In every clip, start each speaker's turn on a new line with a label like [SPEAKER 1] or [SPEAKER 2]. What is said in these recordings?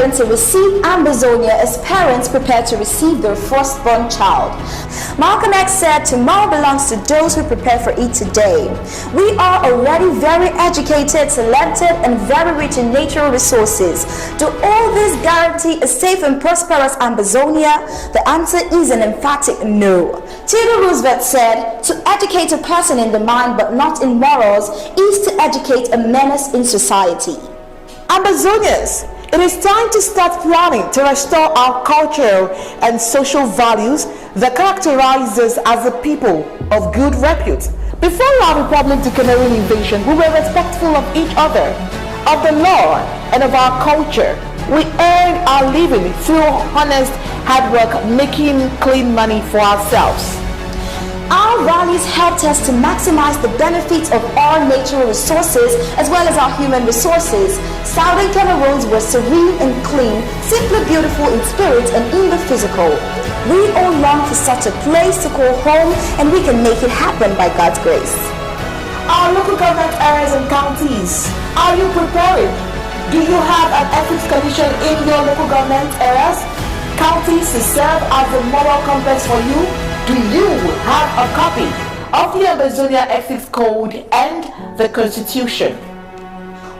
[SPEAKER 1] preparing to receive Ambazonia as parents prepare to receive their firstborn child. Malcolm X said, "Tomorrow belongs to those who prepare for it today." We are already very educated, talented, and very rich in natural resources. Do all this guarantee a safe and prosperous Ambazonia? The answer is an emphatic no. Theodore Roosevelt said, "To educate a person in the mind but not in morals is to educate a menace in society."
[SPEAKER 2] Ambazonians, it is time to start planning to restore our cultural and social values that characterize us as a people of good repute. Before our Republic to Cameroon invasion, we were respectful of each other, of the law, and of our culture. We earned our living through honest hard work, making clean money for ourselves.
[SPEAKER 1] Our values helped us to maximize the benefits of our natural resources as well as our human resources. Southern Cameroons were serene and clean, simply beautiful in spirit and in the physical. We all long for such a place to call home, and we can make it happen by God's grace.
[SPEAKER 2] Our local government areas and counties, are you prepared? Do you have an ethics commission in your local government areas, counties to serve as a moral compass for you? Do you have a copy of the Ambazonia Ethics Code and the Constitution?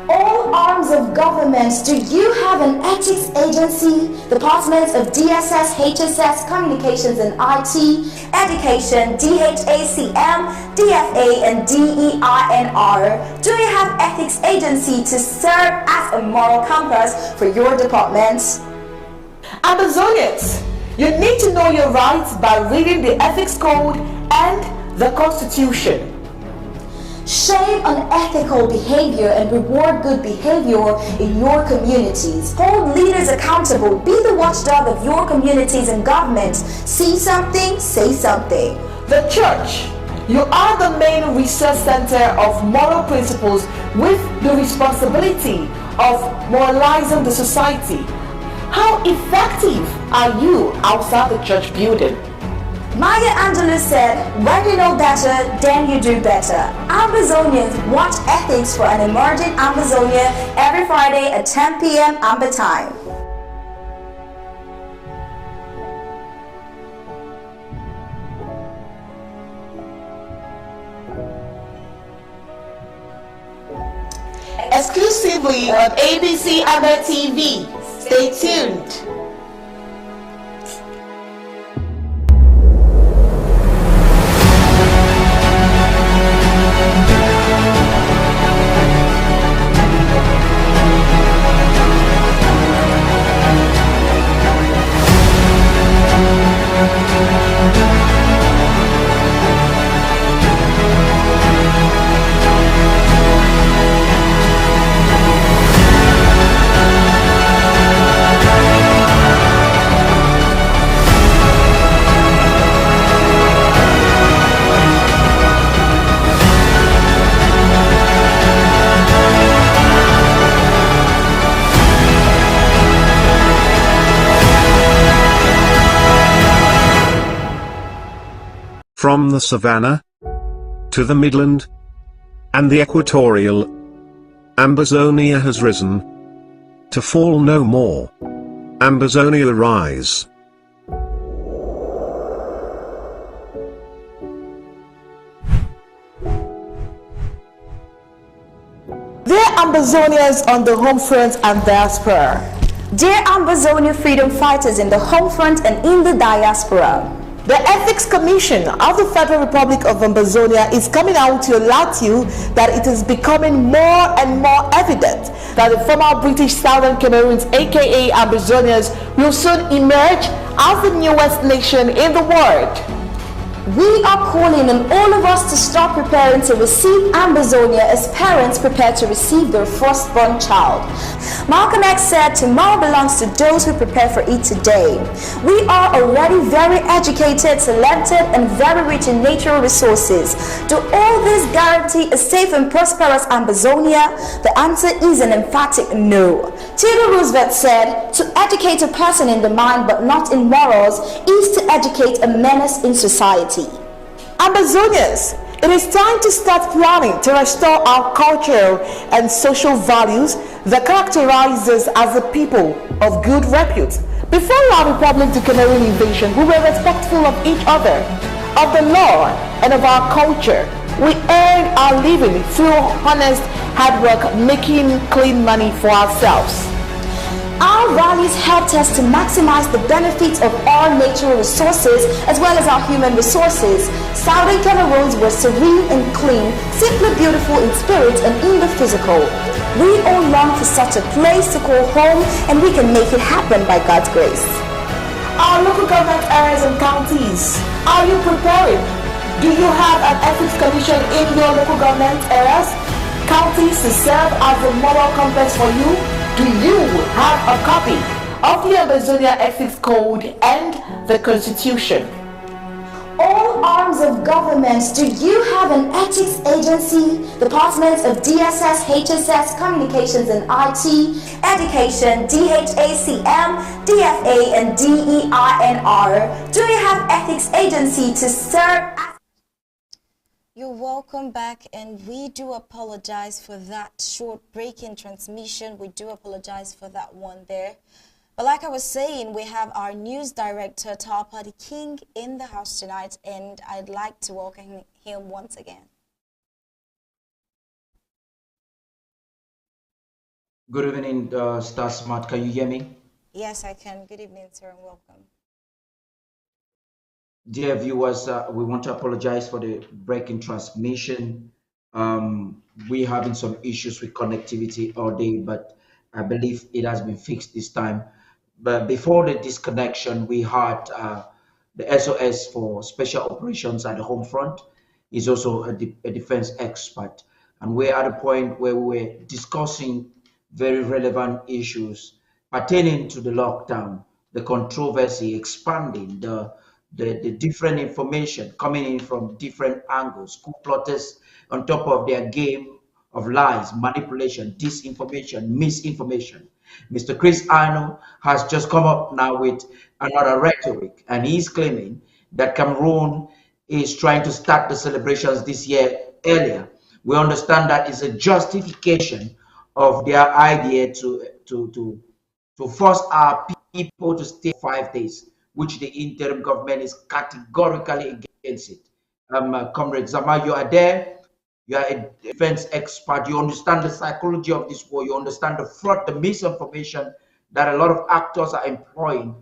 [SPEAKER 1] All arms of government, do you have an ethics agency? Departments of DSS, HSS, Communications and IT, Education, DHACM, DFA and DEINR. Do you have ethics agency to serve as a moral compass for your departments?
[SPEAKER 2] Ambazonians, you need to know your rights by reading the Ethics Code and the Constitution.
[SPEAKER 1] Shame unethical behavior and reward good behavior in your communities. Hold leaders accountable. Be the watchdog of your communities and governments. See something, say something.
[SPEAKER 2] The church, you are the main research center of moral principles with the responsibility of moralizing the society. How effective are you outside the church building?
[SPEAKER 1] Maya Angelou said, "When you know better, then you do better." Ambazonians, watch Ethics for an Emerging Ambazonia every Friday at 10 p.m. Amba time.
[SPEAKER 2] Exclusively on ABC Amba TV. Stay tuned.
[SPEAKER 3] From the savannah to the midland and the equatorial, Ambazonia has risen to fall no more. Ambazonia rise.
[SPEAKER 2] Dear Ambazonians on the home front and diaspora.
[SPEAKER 1] Dear Ambazonia freedom fighters in the home front and in the diaspora.
[SPEAKER 2] The Ethics Commission of the Federal Republic of Ambazonia is coming out to alert you that it is becoming more and more evident that the former British Southern Cameroons, aka Ambazonians, will soon emerge as the newest nation in the world.
[SPEAKER 1] We are calling on all of us to start preparing to receive Ambazonia as parents prepare to receive their firstborn child. Malcolm X said, "Tomorrow belongs to those who prepare for it today." We are already very educated, talented, and very rich in natural resources. Do all this guarantee a safe and prosperous Ambazonia? The answer is an emphatic no. Theodore Roosevelt said, "To educate a person in the mind but not in morals is to educate a menace in society."
[SPEAKER 2] Ambazonians, it is time to start planning to restore our cultural and social values that characterize us as a people of good repute. Before our Republic declaring invasion, we were respectful of each other, of the law, and of our culture. We earned our living through honest hard work, making clean money for ourselves.
[SPEAKER 1] Our values helped us to maximize the benefits of our natural resources as well as our human resources. Southern Cameroons were serene and clean, simply beautiful in spirit and in the physical. We all long for such a place to call home, and we can make it happen by God's grace.
[SPEAKER 2] Our local government areas and counties, are you prepared? Do you have an ethics commission in your local government areas, counties to serve as a moral compass for you? Do you have a copy of the Ambazonia Ethics Code and the Constitution?
[SPEAKER 1] All arms of government, do you have an ethics agency? Departments of DSS, HSS, Communications and IT, Education, DHACM, DFA, and DEINR. Do you have ethics agency to serve? You're welcome back, and we do apologize for that short break in transmission. We do apologize for that one there. But like I was saying, we have our news director, Tall Party King, in the house tonight, and I'd like to welcome him once again.
[SPEAKER 4] Good evening, Star Smart. Can you hear me?
[SPEAKER 1] Yes, I can. Good evening, sir, and welcome.
[SPEAKER 4] Dear viewers, we want to apologize for the break in transmission. We're having some issues with connectivity all day, but I believe it has been fixed this time. But before the disconnection, we had the SOS for special operations at the home front. He's also a defense expert. And we're at a point where we were discussing very relevant issues pertaining to the lockdown, the controversy, expanding the different information coming in from different angles, coup plotters on top of their game of lies, manipulation, disinformation, misinformation. Mr. Chris Arno has just come up now with another rhetoric, and he's claiming that Cameroon is trying to start the celebrations this year earlier. We understand that is a justification of their idea to force our people to stay 5 days, which the interim government is categorically against it. Comrade Zama, you are there. You are a defense expert. You understand the psychology of this war. You understand the fraud, the misinformation that a lot of actors are employing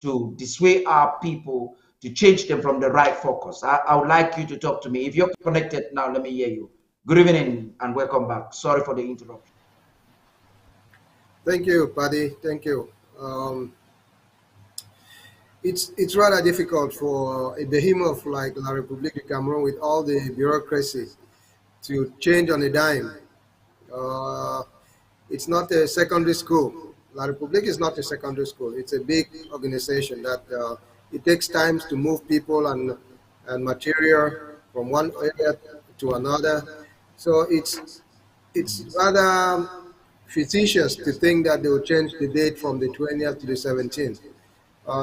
[SPEAKER 4] to dissuade our people, to change them from the right focus. I would like you to talk to me. If you're connected now, let me hear you. Good evening and welcome back. Sorry for the interruption.
[SPEAKER 5] Thank you, Paddy. Thank you. It's rather difficult for a behemoth like La République du Cameroon with all the bureaucracy to change on a dime. It's not a secondary school. La République is not a secondary school. It's a big organization that it takes time to move people and material from one area to another. So it's rather fictitious to think that they will change the date from the 20th to the 17th.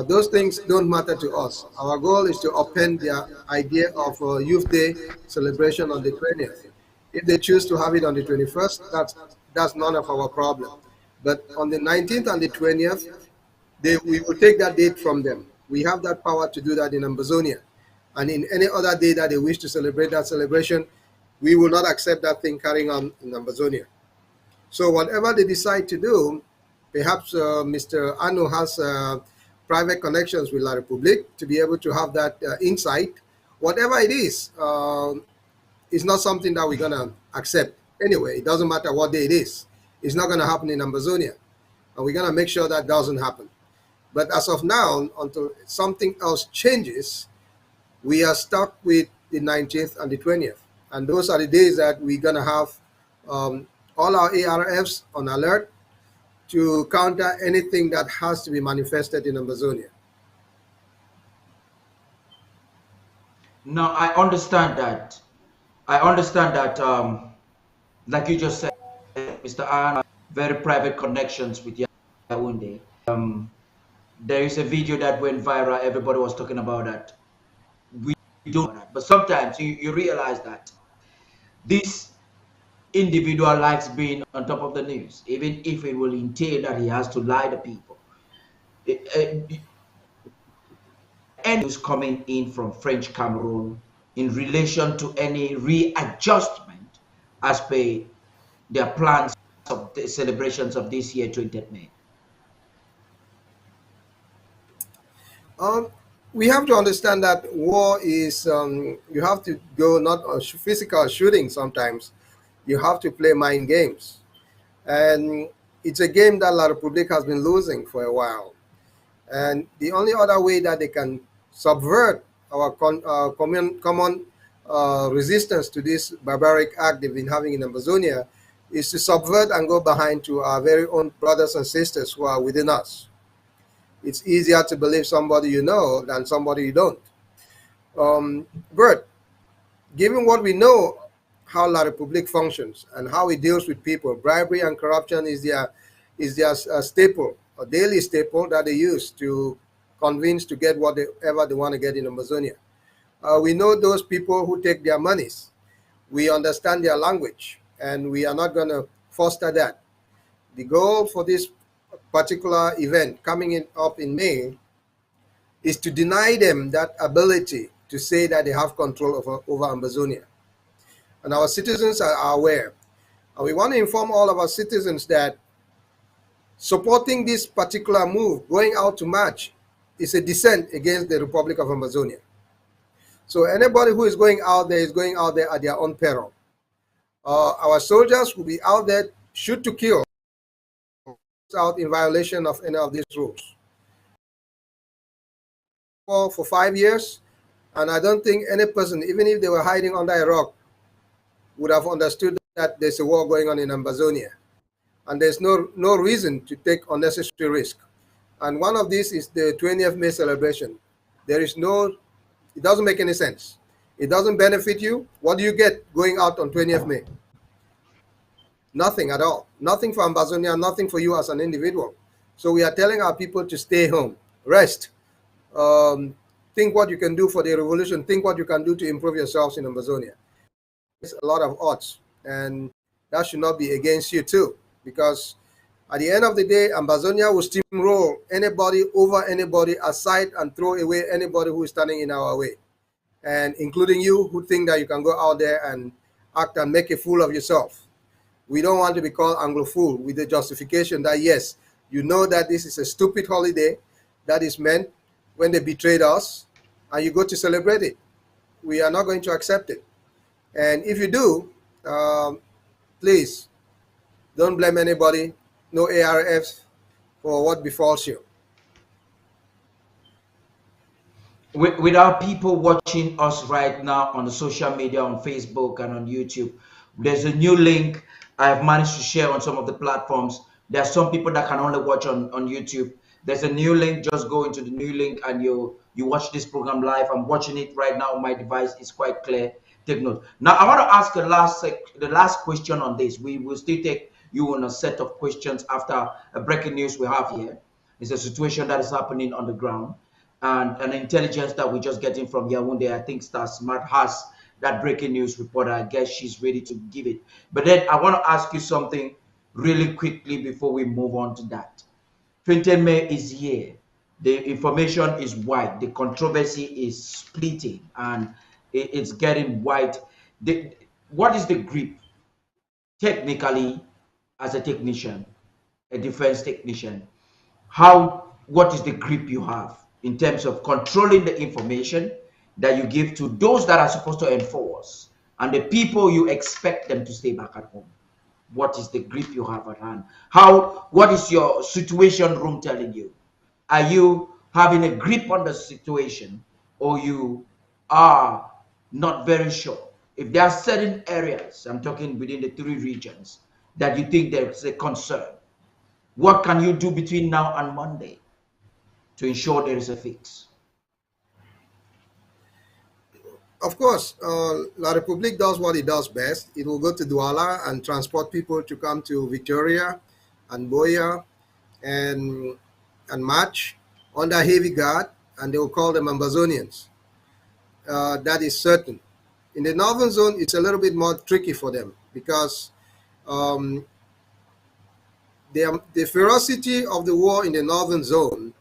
[SPEAKER 5] Those things don't matter to us. Our goal is to upend the idea of Youth Day celebration on the 20th. If they choose to have it on the 21st, that's none of our problem. But on the 19th and the 20th, we will take that date from them. We have that power to do that in Ambazonia. And in any other day that they wish to celebrate that celebration, we will not accept that thing carrying on in Ambazonia. So whatever they decide to do, perhaps Mr. Anu has private connections with La République to be able to have that insight. Whatever it is, it's not something that we're going to accept. Anyway, it doesn't matter what day it is. It's not going to happen in Ambazonia. And we're going to make sure that doesn't happen. But as of now, until something else changes, we are stuck with the 19th and the 20th. And those are the days that we're going to have all our ARFs on alert to counter anything that has to be manifested in Ambazonia.
[SPEAKER 4] Now, I understand that. Like you just said, Mr. Anna, very private connections with Yaoundé. There is a video that went viral. Everybody was talking about that. We do that. But sometimes you realize that this individual likes being on top of the news, even if it will entail that he has to lie to people. Any news coming in from French Cameroon in relation to any readjustment as per their plans of the celebrations of this year, 20th May?
[SPEAKER 5] Um, we have to understand that war is, you have to go not on physical shooting sometimes. You have to play mind games. And it's a game that La Republic has been losing for a while. And the only other way that they can subvert our common resistance to this barbaric act they've been having in Amazonia is to subvert and go behind to our very own brothers and sisters who are within us. It's easier to believe somebody you know than somebody you don't. Bert, given what we know how La Republique functions and how it deals with people, bribery and corruption is their staple, a daily staple that they use to convince to get whatever they want to get in Amazonia. We know those people who take their monies. We understand their language, and we are not going to foster that. The goal for this particular event coming up in May is to deny them that ability to say that they have control over Amazonia. And our citizens are aware. And we want to inform all of our citizens that supporting this particular move, going out to march, is a dissent against the Republic of Amazonia. So anybody who is going out there at their own peril. Our soldiers will be out there, shoot to kill, out in violation of any of these rules. For 5 years, and I don't think any person, even if they were hiding under a rock, would have understood that there's a war going on in Amazonia. And there's no reason to take unnecessary risk. And one of these is the 20th May celebration. It doesn't make any sense. It doesn't benefit you. What do you get going out on 20th May? Nothing at all. Nothing for Amazonia, nothing for you as an individual. So we are telling our people to stay home, rest, think what you can do for the revolution, think what you can do to improve yourselves in Amazonia. It's a lot of odds, and that should not be against you too, because at the end of the day, Amazonia will steamroll anybody over anybody aside and throw away anybody who is standing in our way, and including you who think that you can go out there and act and make a fool of yourself. We don't want to be called Anglophile with the justification that, yes, you know that this is a stupid holiday that is meant when they betrayed us, and you go to celebrate it. We are not going to accept it. And if you do, please don't blame anybody, no ARFs for what befalls you.
[SPEAKER 4] With our people watching us right now on the social media, on Facebook and on YouTube, there's a new link I have managed to share on some of the platforms. There are some people that can only watch on YouTube. There's a new link. Just go into the new link and you watch this program live. I'm watching it right now on my device. It's quite clear. Take note. Now I want to ask the last question on this. We will still take you on a set of questions after a breaking news we have here. It's a situation that is happening on the ground, and an intelligence that we're just getting from Yaoundé. I think Star Smart has that breaking news reporter. I guess she's ready to give it. But then I want to ask you something really quickly before we move on to that. 20th May is here. The information is wide. The controversy is splitting, and it's getting wide. What is the grip technically as a technician, a defense technician? What is the grip you have in terms of controlling the information that you give to those that are supposed to enforce and the people you expect them to stay back at home? What is the grip you have at hand? What is your situation room telling you? Are you having a grip on the situation, or you are not very sure? If there are certain areas, I'm talking within the 3 regions, that you think there's a concern, what can you do between now and Monday to ensure there is a fix?
[SPEAKER 5] Of course, La Republique does what it does best. It will go to Douala and transport people to come to Victoria and Boya and march under heavy guard, and they will call them Ambazonians. That is certain. In the northern zone, it's a little bit more tricky for them because Um, the ferocity of the war in the northern zone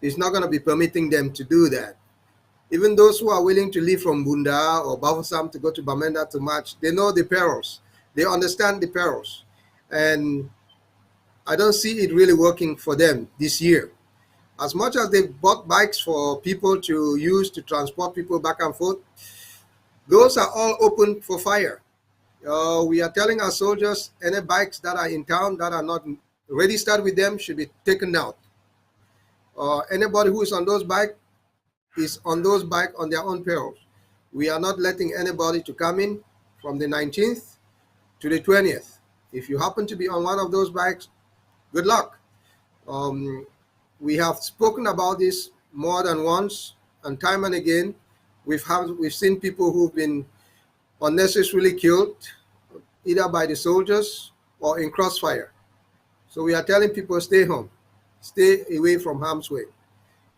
[SPEAKER 5] is not going to be permitting them to do that. Even those who are willing to leave from Bunda or Bavusam to go to Bamenda to march, they know the perils. They understand the perils. And I don't see it really working for them this year. As much as they bought bikes for people to use to transport people back and forth, those are all open for fire. We are telling our soldiers any bikes that are in town that are not registered with them should be taken out. Anybody who is on those bikes is on those bikes on their own perils. We are not letting anybody to come in from the 19th to the 20th. If you happen to be on one of those bikes, good luck. We have spoken about this more than once, and time and again. We've seen people who've been unnecessarily killed, either by the soldiers or in crossfire. So we are telling people, stay home, stay away from harm's way,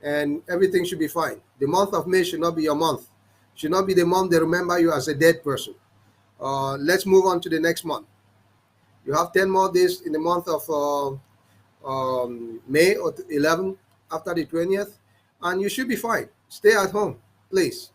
[SPEAKER 5] and everything should be fine. The month of May should not be your month. Should not be the month they remember you as a dead person. Let's move on to the next month. You have 10 more days in the month of May or 11 after the 20th, and you should be fine. Stay at home, please.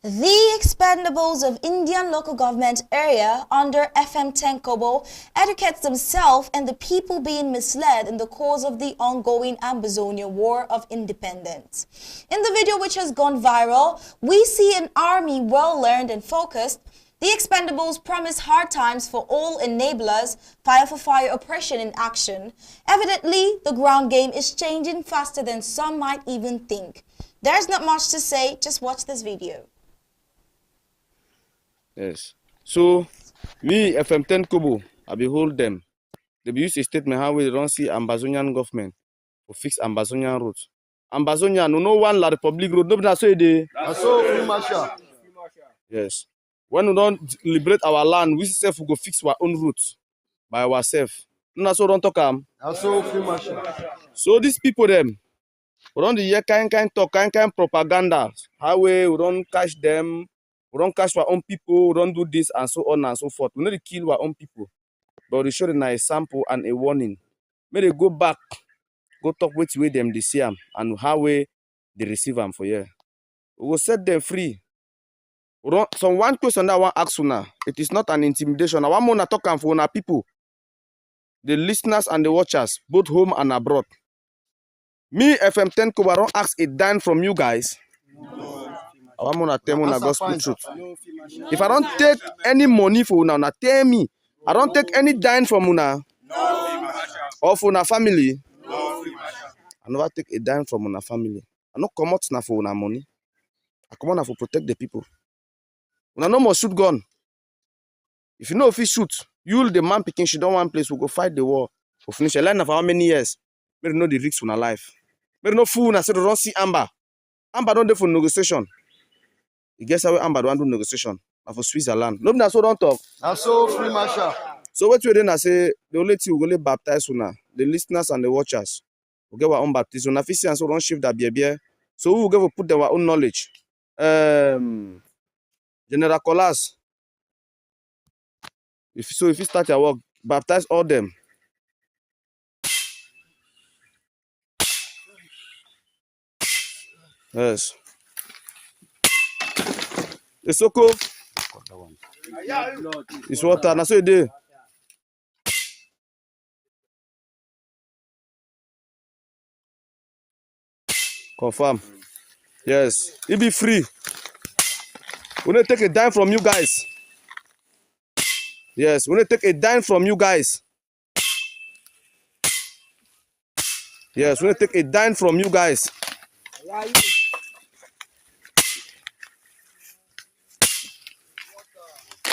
[SPEAKER 1] The expendables of Indian local government area under FM10 Kobo educates themselves and the people being misled in the course of the ongoing Ambazonia War of Independence. In the video which has gone viral, we see an army well learned and focused. The expendables promise hard times for all enablers, fire for fire oppression in action. Evidently, the ground game is changing faster than some might even think. There's not much to say, just watch this video.
[SPEAKER 6] Yes. So, we FM10 Kobo, I behold them. They use a statement how we don't see Ambazonian government to fix Ambazonian roads. Ambazonia, no one la Republic road, nobody say they.
[SPEAKER 7] Free marshal.
[SPEAKER 6] Yes. When we don't liberate our land, we self will go fix our own routes by ourselves. No, so don't talk
[SPEAKER 7] Free marshal.
[SPEAKER 6] So these people them, we don't hear kind talk, kind propaganda. How we don't catch them. We don't catch our own people, we don't do this and so on and so forth. We need to kill our own people. But we show them a sample and a warning. May they go back, go talk with them they see them and how they receive them for here. We will set them free. So one question that I want to ask you now, it is not an intimidation. I want to talk for our people, the listeners and the watchers, both home and abroad. Me, FM10 Kobo, I don't ask a dime from you guys. I want to tell you gospel truth. If I don't take any money for una, tell me. I don't take any dime from una or for una family. I never take a dime from una family. I no come out for una money. I come out for protect the people. Una no more shoot gun. If you know if you shoot, you the man picking she don't one place, we go fight the war. We finish a line of how many years? We know the risks in our life. We no fool. I said don't see Amba. Amba don't do for negotiation. You guess how Amba don't do negotiation. For Switzerland. Nobody so don't talk.
[SPEAKER 7] Free marshal.
[SPEAKER 6] So what we then I say the only thing we go baptize una, the listeners and the watchers. We get our own baptism. Una fisi and so don't shift that beer. So we will go put our own knowledge. General Colas. If you start your work, baptize all them. Yes. It's okay. It's water. Now so you do. Confirm. Yes. It be free. We need to take a dime from you guys. Yes, we need to take a dime from you guys. Yes, we're going to take a dime from you guys.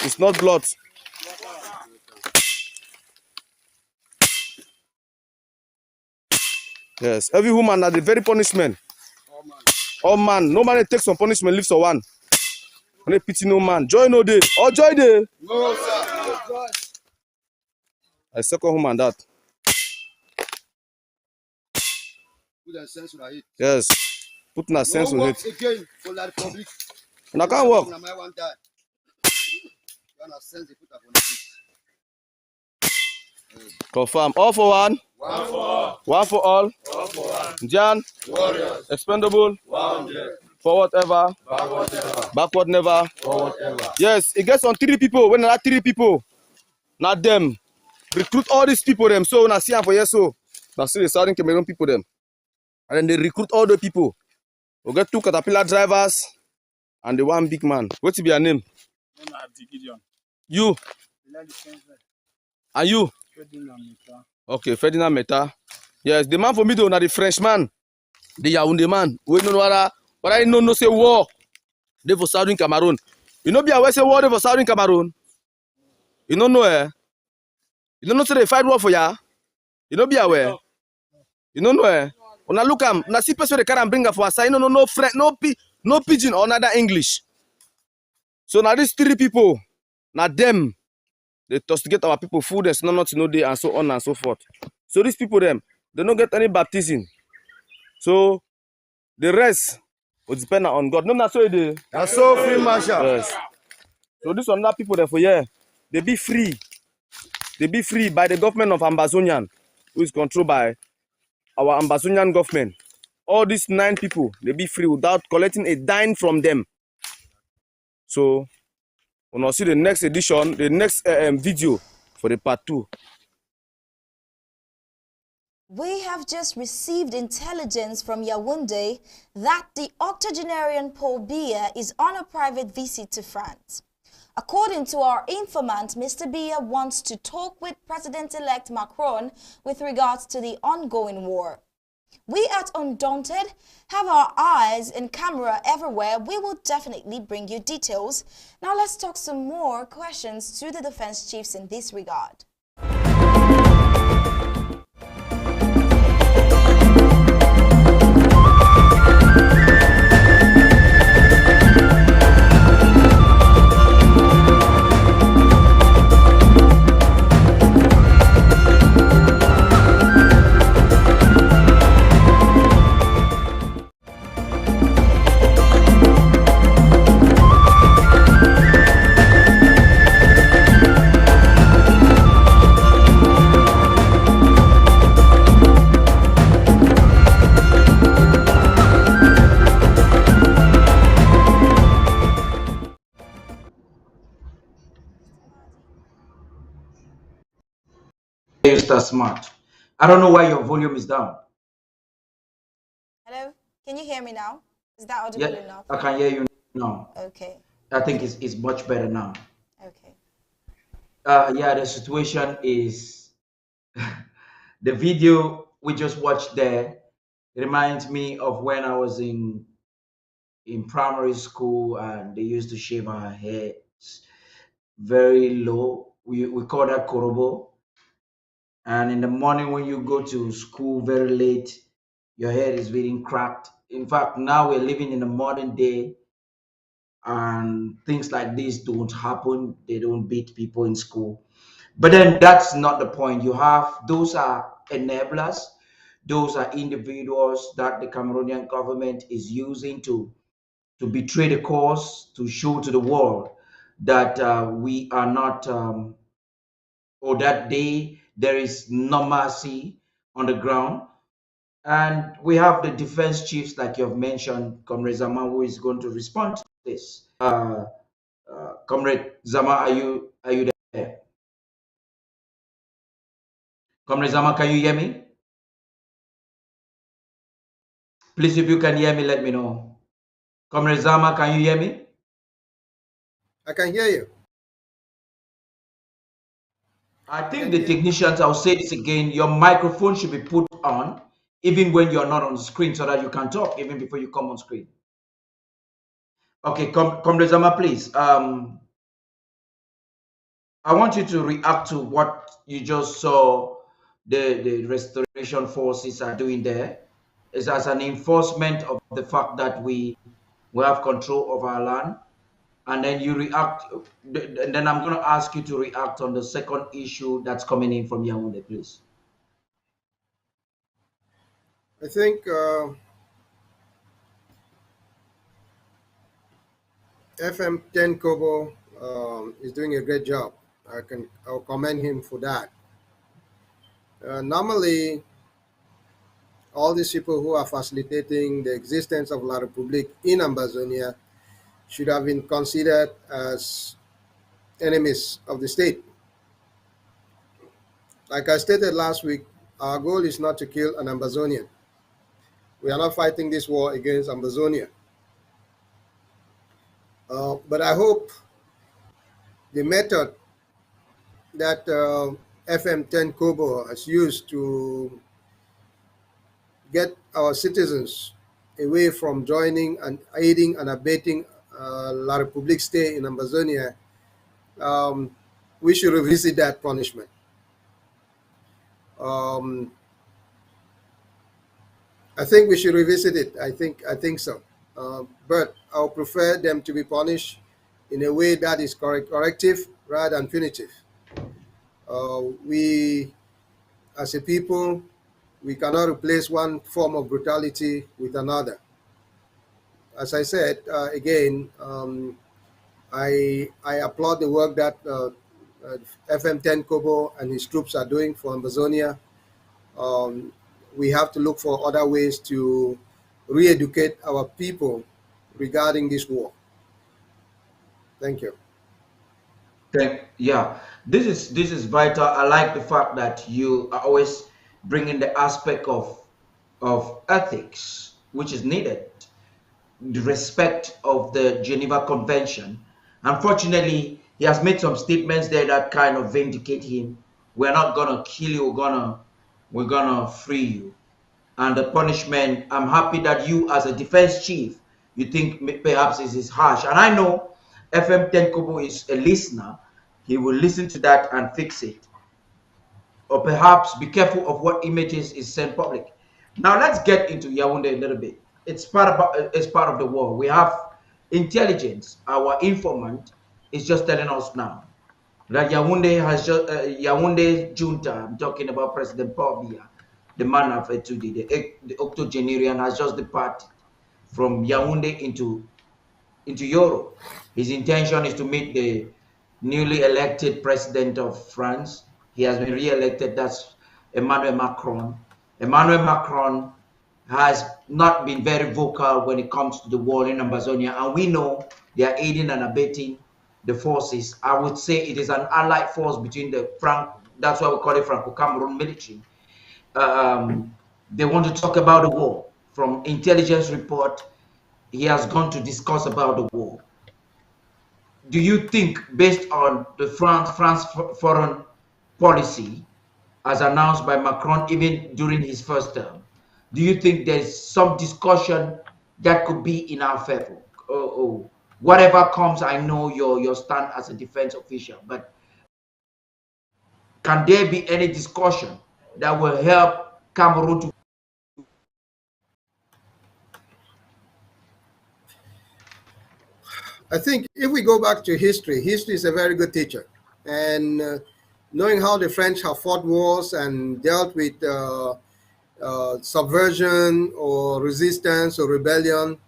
[SPEAKER 6] It's not blood. Yes, every woman has the very punishment. All man, no man takes some punishment, lives for one. No pity no man. Joy no day. Oh, joy day.
[SPEAKER 7] No, sir.
[SPEAKER 6] I second woman that.
[SPEAKER 7] Put a sense on it.
[SPEAKER 6] Yes, put a sense
[SPEAKER 7] No
[SPEAKER 6] on
[SPEAKER 7] work
[SPEAKER 6] it.
[SPEAKER 7] again for the Republic.
[SPEAKER 6] And I can't work.
[SPEAKER 7] My one die. You want a sense they put up on it.
[SPEAKER 6] Confirm. All for one.
[SPEAKER 7] One for all.
[SPEAKER 6] One for all.
[SPEAKER 7] One for one.
[SPEAKER 6] Jan.
[SPEAKER 7] Warriors.
[SPEAKER 6] Expendable.
[SPEAKER 7] 100.
[SPEAKER 6] Forward ever.
[SPEAKER 7] Backward ever.
[SPEAKER 6] Backward never.
[SPEAKER 7] Forward ever.
[SPEAKER 6] Yes, it gets on 3 people. When there are 3 people, not them. Recruit all these people them. So when I see them for yes, so now see the Southern Cameroon people them. And then they recruit all the people. We get 2 caterpillar drivers and the 1 big man. What's your name? You. And you? Okay, Ferdinand Meta. Yes, the man for me though, not the French man. The Yaoundé man. We don't know what I know say war. They for Southern Cameroon. You know be aware say war they for Southern Cameroon. You don't know You don't know say they fight war for ya. You know be aware. You don't know When I look am, na see person they carry and bring her for us. No French, no pidgin or another English. So now these 3 people, now them, they tostigate our people food and not no day and so on and so forth. So these people them, they don't get any baptism. So the rest will depend on God. No, that's so they.
[SPEAKER 7] That's so free, Marshal.
[SPEAKER 6] Yes. So these other people there for yeah, they be free. They be free by the government of Ambazonian, who is controlled by our Ambazonian government. All these 9 people, they be free without collecting a dime from them. So, we'll see the next edition, the next video for the part 2.
[SPEAKER 1] We have just received intelligence from Yaoundé that the octogenarian Paul Biya is on a private visit to France. According to our informant, Mr. Biya wants to talk with President-elect Macron with regards to the ongoing war. We at Undaunted have our eyes and camera everywhere. We will definitely bring you details. Now let's talk some more questions to the defense chiefs in this regard.
[SPEAKER 4] Mr. Smart. I don't know why your volume is down.
[SPEAKER 1] Hello, can you hear me now? Is that audible
[SPEAKER 4] Yeah,
[SPEAKER 1] enough?
[SPEAKER 4] I can hear you now.
[SPEAKER 1] Okay,
[SPEAKER 4] I think it's much better now.
[SPEAKER 1] okay.
[SPEAKER 4] Yeah, the situation is the video we just watched there reminds me of when I was in primary school and they used to shave our heads very low. We call that korobo. And in the morning when you go to school very late, your head is getting cracked. In fact, now we're living in the modern day and things like this don't happen. They don't beat people in school. But then that's not the point. You have those are enablers, those are individuals that the Cameroonian government is using to betray the cause, to show to the world that we are not, or that there is no mercy on the ground. And we have the defense chiefs, like you've mentioned, Comrade Zama, who is going to respond to this. Comrade Zama, are you there? Comrade Zama, can you hear me? Please, if you can hear me, let me know. Comrade Zama, can you hear me?
[SPEAKER 5] I can hear you.
[SPEAKER 4] I think the technicians, I'll say this again, your microphone should be put on. even when you're not on the screen, so that you can talk even before you come on screen. Okay, Comrade Zama, please. I want you to react to what you just saw the restoration forces are doing there. It's as an enforcement of the fact that we have control of our land. And then you react, and then I'm going to ask you to react on the second issue that's coming in from Yaoundé, please.
[SPEAKER 5] I think FM10 Kobo is doing a great job. I'll commend him for that. Normally, all these people who are facilitating the existence of La Republique in Ambazonia should have been considered as enemies of the state. Like I stated last week, our goal is not to kill an Ambazonian. We are not fighting this war against Ambazonia. But I hope the method that FM10 Kobo has used to get our citizens away from joining and aiding and abetting La Republique stay in Ambazonia, we should revisit that punishment. I think we should revisit it. I think so. But I'll prefer them to be punished in a way that is corrective rather than punitive. We, as a people, we cannot replace one form of brutality with another. As I said, again, I applaud the work that FM10 Kobo and his troops are doing for Amazonia. We have to look for other ways to re-educate our people regarding this war. Thank you.
[SPEAKER 4] Yeah, this is vital. I like the fact that you are always bringing the aspect of ethics, which is needed, the respect of the Geneva Convention. Unfortunately, he has made some statements there that kind of vindicate him. We're not gonna kill you. We're gonna free you. And the punishment, I'm happy that you, as a defense chief, you think perhaps it is harsh. And I know FM10 Kobo is a listener. He will listen to that and fix it. Or perhaps be careful of what images is sent public. Now let's get into Yaoundé a little bit. It's part of the war. We have intelligence. Our informant is just telling us now that Yaoundé has just Yaoundé junta. I'm talking about President Paul Biya, the man of Etudi, the octogenarian, has just departed from Yaoundé into Europe. His intention is to meet the newly elected president of France. He has been re-elected. That's Emmanuel Macron. Emmanuel Macron has not been very vocal when it comes to the war in Amazonia, and we know they are aiding and abetting the forces. I would say it is an allied force between that's why we call it Franco-Cameroon military. They want to talk about the war. From intelligence report, he has gone to discuss about the war. Do you think, based on the France foreign policy as announced by Macron even during his first term, do you think there's some discussion that could be in our favor? Whatever comes, I know your stand as a defense official, but can there be any discussion that will help Cameroon to?
[SPEAKER 5] I think if we go back to history, history is a very good teacher. And knowing how the French have fought wars and dealt with subversion or resistance or rebellion,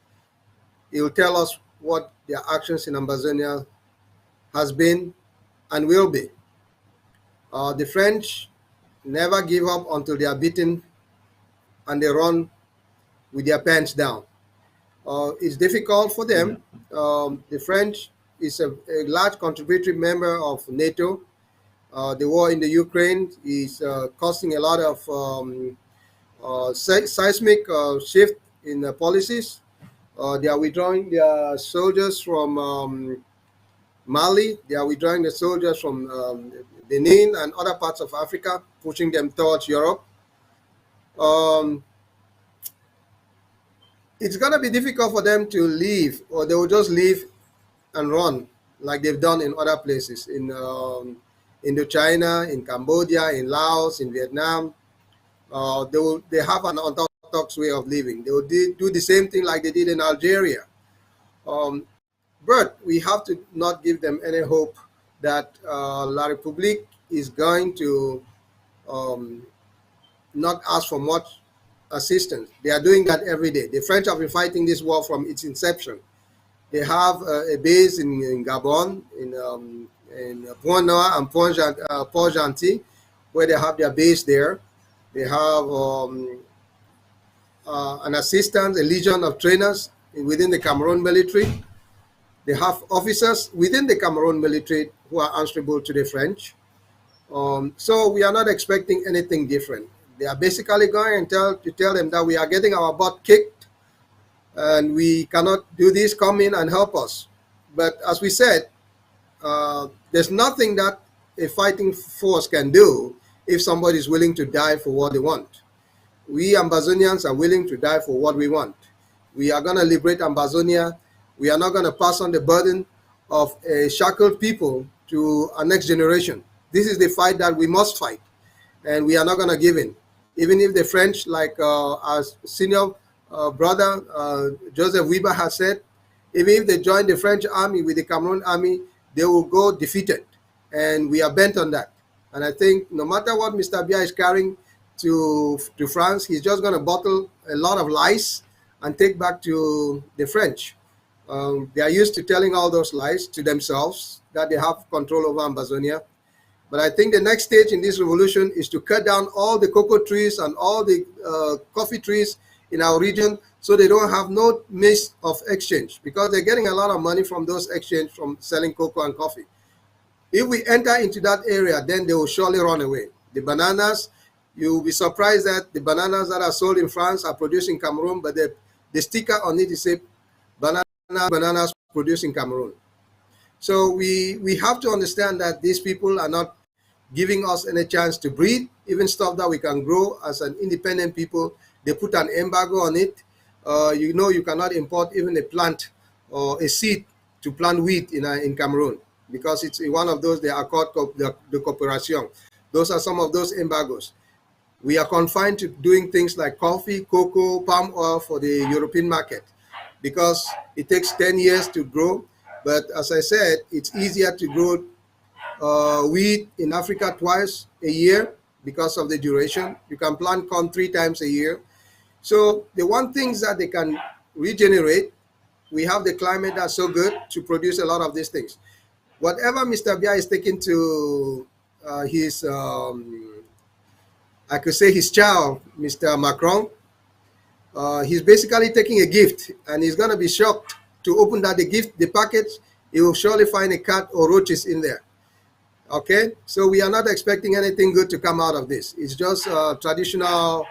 [SPEAKER 5] it will tell us what their actions in Amazonia has been and will be. The French never give up until they are beaten and they run with their pants down. It's difficult for them. The French is a large contributory member of NATO. The war in the Ukraine is causing a lot of seismic shift in policies. They are withdrawing their soldiers from Mali. They are withdrawing the soldiers from Benin and other parts of Africa, pushing them towards Europe. it's going to be difficult for them to leave, or they will just leave and run like they've done in other places in Indochina, in Cambodia, in Laos, in Vietnam. They have an orthodox way of living. They will do the same thing like they did in Algeria. Um, but we have to not give them any hope that La République is going to um, not ask for much assistance. They are doing that every day. The French have been fighting this war from its inception. They have a base in Gabon, in Point Noir and Port-Gentil, where they have their base there. They have an assistant, a legion of trainers within the Cameroon military. They have officers within the Cameroon military who are answerable to the French. So we are not expecting anything different. They are basically going to tell them that we are getting our butt kicked and we cannot do this. Come in and help us. But as we said, there's nothing that a fighting force can do if somebody is willing to die for what they want. We Ambazonians are willing to die for what we want. We are going to liberate Ambazonia. We are not going to pass on the burden of a shackled people to our next generation. This is the fight that we must fight, and we are not going to give in. Even if the French, like our senior brother Joseph Weber has said, even if they join the French army with the Cameroon army, they will go defeated, and we are bent on that. And I think no matter what Mr. Biya is carrying to France, he's just going to bottle a lot of lies and take back to the French. They are used to telling all those lies to themselves that they have control over Ambazonia. But I think the next stage in this revolution is to cut down all the cocoa trees and all the coffee trees in our region, so they don't have no means of exchange, because they're getting a lot of money from those exchange from selling cocoa and coffee. If we enter into that area, then they will surely run away. The bananas, you'll be surprised that the bananas that are sold in France are produced in Cameroon, but the sticker on it is say bananas produced in Cameroon. So we have to understand that these people are not giving us any chance to breathe, even stuff that we can grow as an independent people. They put an embargo on it. You cannot import even a plant or a seed to plant wheat in Cameroon, because it's one of those, the Accord de Coopération. Those are some of those embargoes. We are confined to doing things like coffee, cocoa, palm oil for the European market, because it takes 10 years to grow. But as I said, it's easier to grow wheat in Africa twice a year because of the duration. You can plant corn 3 times a year. So the one things that they can regenerate, we have the climate that's so good to produce a lot of these things. Whatever Mr. Biya is taking to his, I could say his child, Mr. Macron, he's basically taking a gift, and he's going to be shocked to open that the package. He will surely find a cat or roaches in there. Okay, so we are not expecting anything good to come out of this. It's just a traditional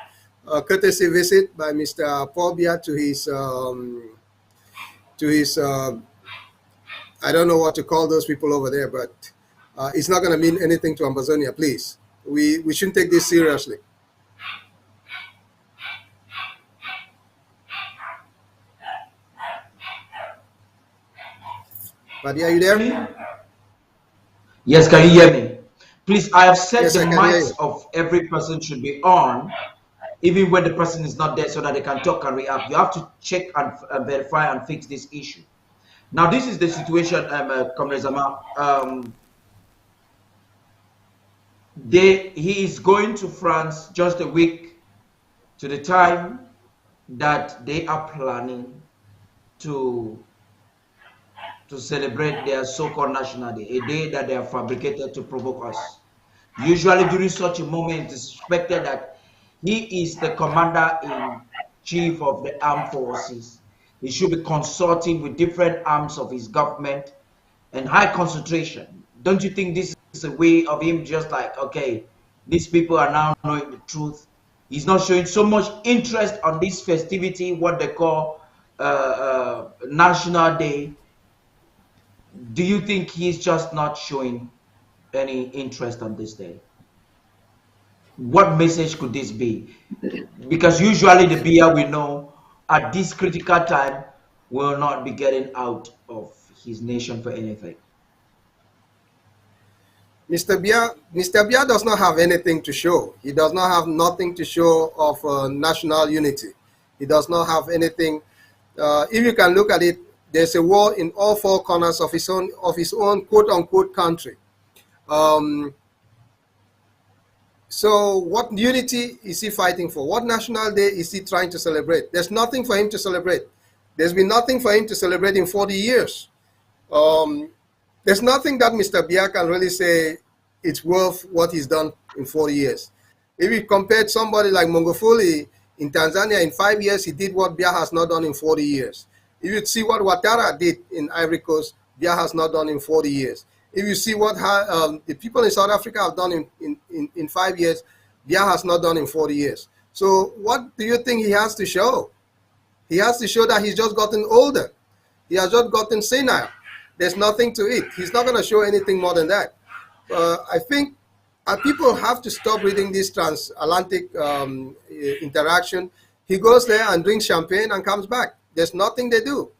[SPEAKER 5] courtesy visit by Mr. Paul Biya to his I don't know what to call those people over there, but it's not going to mean anything to Ambazonia. Please, we shouldn't take this seriously. But are you there?
[SPEAKER 4] Yes, can you hear me? Please, I have said
[SPEAKER 5] Yes,
[SPEAKER 4] the
[SPEAKER 5] I can hear
[SPEAKER 4] mics
[SPEAKER 5] you.
[SPEAKER 4] of every person should be on, even when the person is not there, so that they can talk and react. You have to check and verify and fix this issue. Now, this is the situation, Comrade Zama. He is going to France just a week to the time that they are planning to celebrate their so-called National Day, a day that they have fabricated to provoke us. Usually during such a moment, it is expected that he is the commander-in-chief of the armed forces. He should be consulting with different arms of his government and high concentration. Don't you think this is a way of him just like, okay, these people are now knowing the truth? He's not showing so much interest on this festivity, what they call National Day. Do you think he's just not showing any interest on this day? What message could this be? Because usually the Biya we know at this critical time will not be getting out of his nation for anything.
[SPEAKER 5] Mr. Bia does not have anything to show. He does not have nothing to show of national unity. He does not have anything. If you can look at it, there's a war in all four corners of his own quote unquote country. So what unity is he fighting for? What national day is he trying to celebrate? There's nothing for him to celebrate. There's been nothing for him to celebrate in 40 years. There's nothing that Mr. Bia can really say it's worth what he's done in 40 years. If you compared somebody like Magufuli in Tanzania, in 5 years, he did what Bia has not done in 40 years. If you see what Ouattara did in Ivory Coast, Bia has not done in 40 years. If you see what the people in South Africa have done in 5 years, Bia has not done in 40 years. So what do you think he has to show? He has to show that he's just gotten older. He has just gotten senile. There's nothing to it. He's not going to show anything more than that. I think people have to stop reading this transatlantic interaction. He goes there and drinks champagne and comes back. There's nothing they do.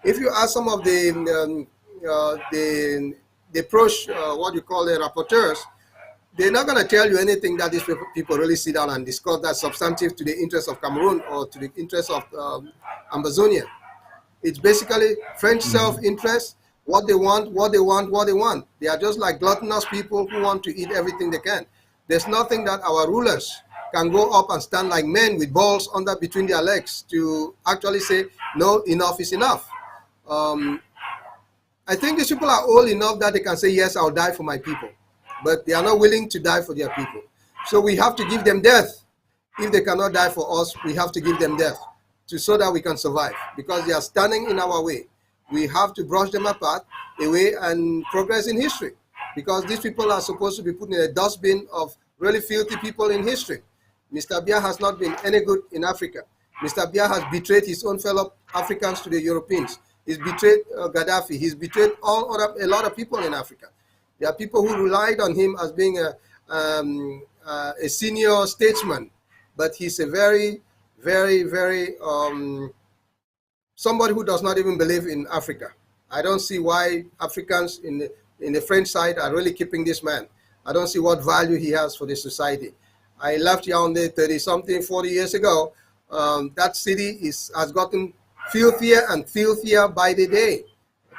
[SPEAKER 5] If you ask some of the what you call the rapporteurs, they're not going to tell you anything that these people really sit down and discuss that's substantive to the interest of Cameroon or to the interest of Ambazonia. It's basically French self-interest, what they want. They are just like gluttonous people who want to eat everything they can. There's nothing that our rulers can go up and stand like men with balls under between their legs to actually say, no, enough is enough. I think these people are old enough that they can say, yes, I'll die for my people. But they are not willing to die for their people. So we have to give them death. If they cannot die for us, we have to give them death so that we can survive, because they are standing in our way. We have to brush them apart, away, and progress in history, because these people are supposed to be put in a dustbin of really filthy people in history. Mr. Bia has not been any good in Africa. Mr. Bia has betrayed his own fellow Africans to the Europeans. He's betrayed Gaddafi. He's betrayed a lot of people in Africa. There are people who relied on him as being a senior statesman, but he's a very, very, very somebody who does not even believe in Africa. I don't see why Africans in the French side are really keeping this man. I don't see what value he has for the society. I left Yaoundé 30-something, 40 years ago. That city has gotten filthier and filthier by the day.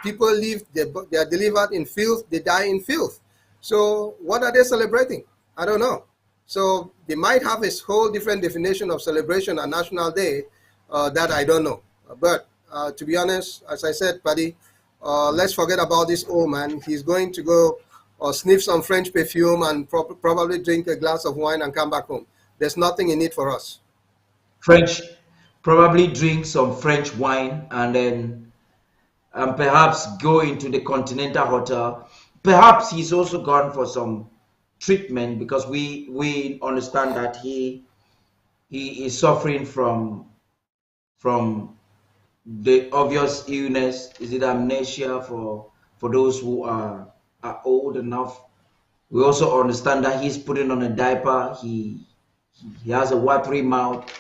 [SPEAKER 5] People live, they are delivered in filth, they die in filth. So what are they celebrating? I don't know. So they might have a whole different definition of celebration and National Day that I don't know. But to be honest, as I said, Paddy, let's forget about this old man. He's going to go sniff some French perfume and probably drink a glass of wine and come back home. There's nothing in it for us.
[SPEAKER 4] Probably drink some French wine and then perhaps go into the Continental Hotel. Perhaps he's also gone for some treatment, because we understand that he is suffering from the obvious illness. Is it amnesia for those who are old enough? We also understand that he's putting on a diaper. He has a watery mouth.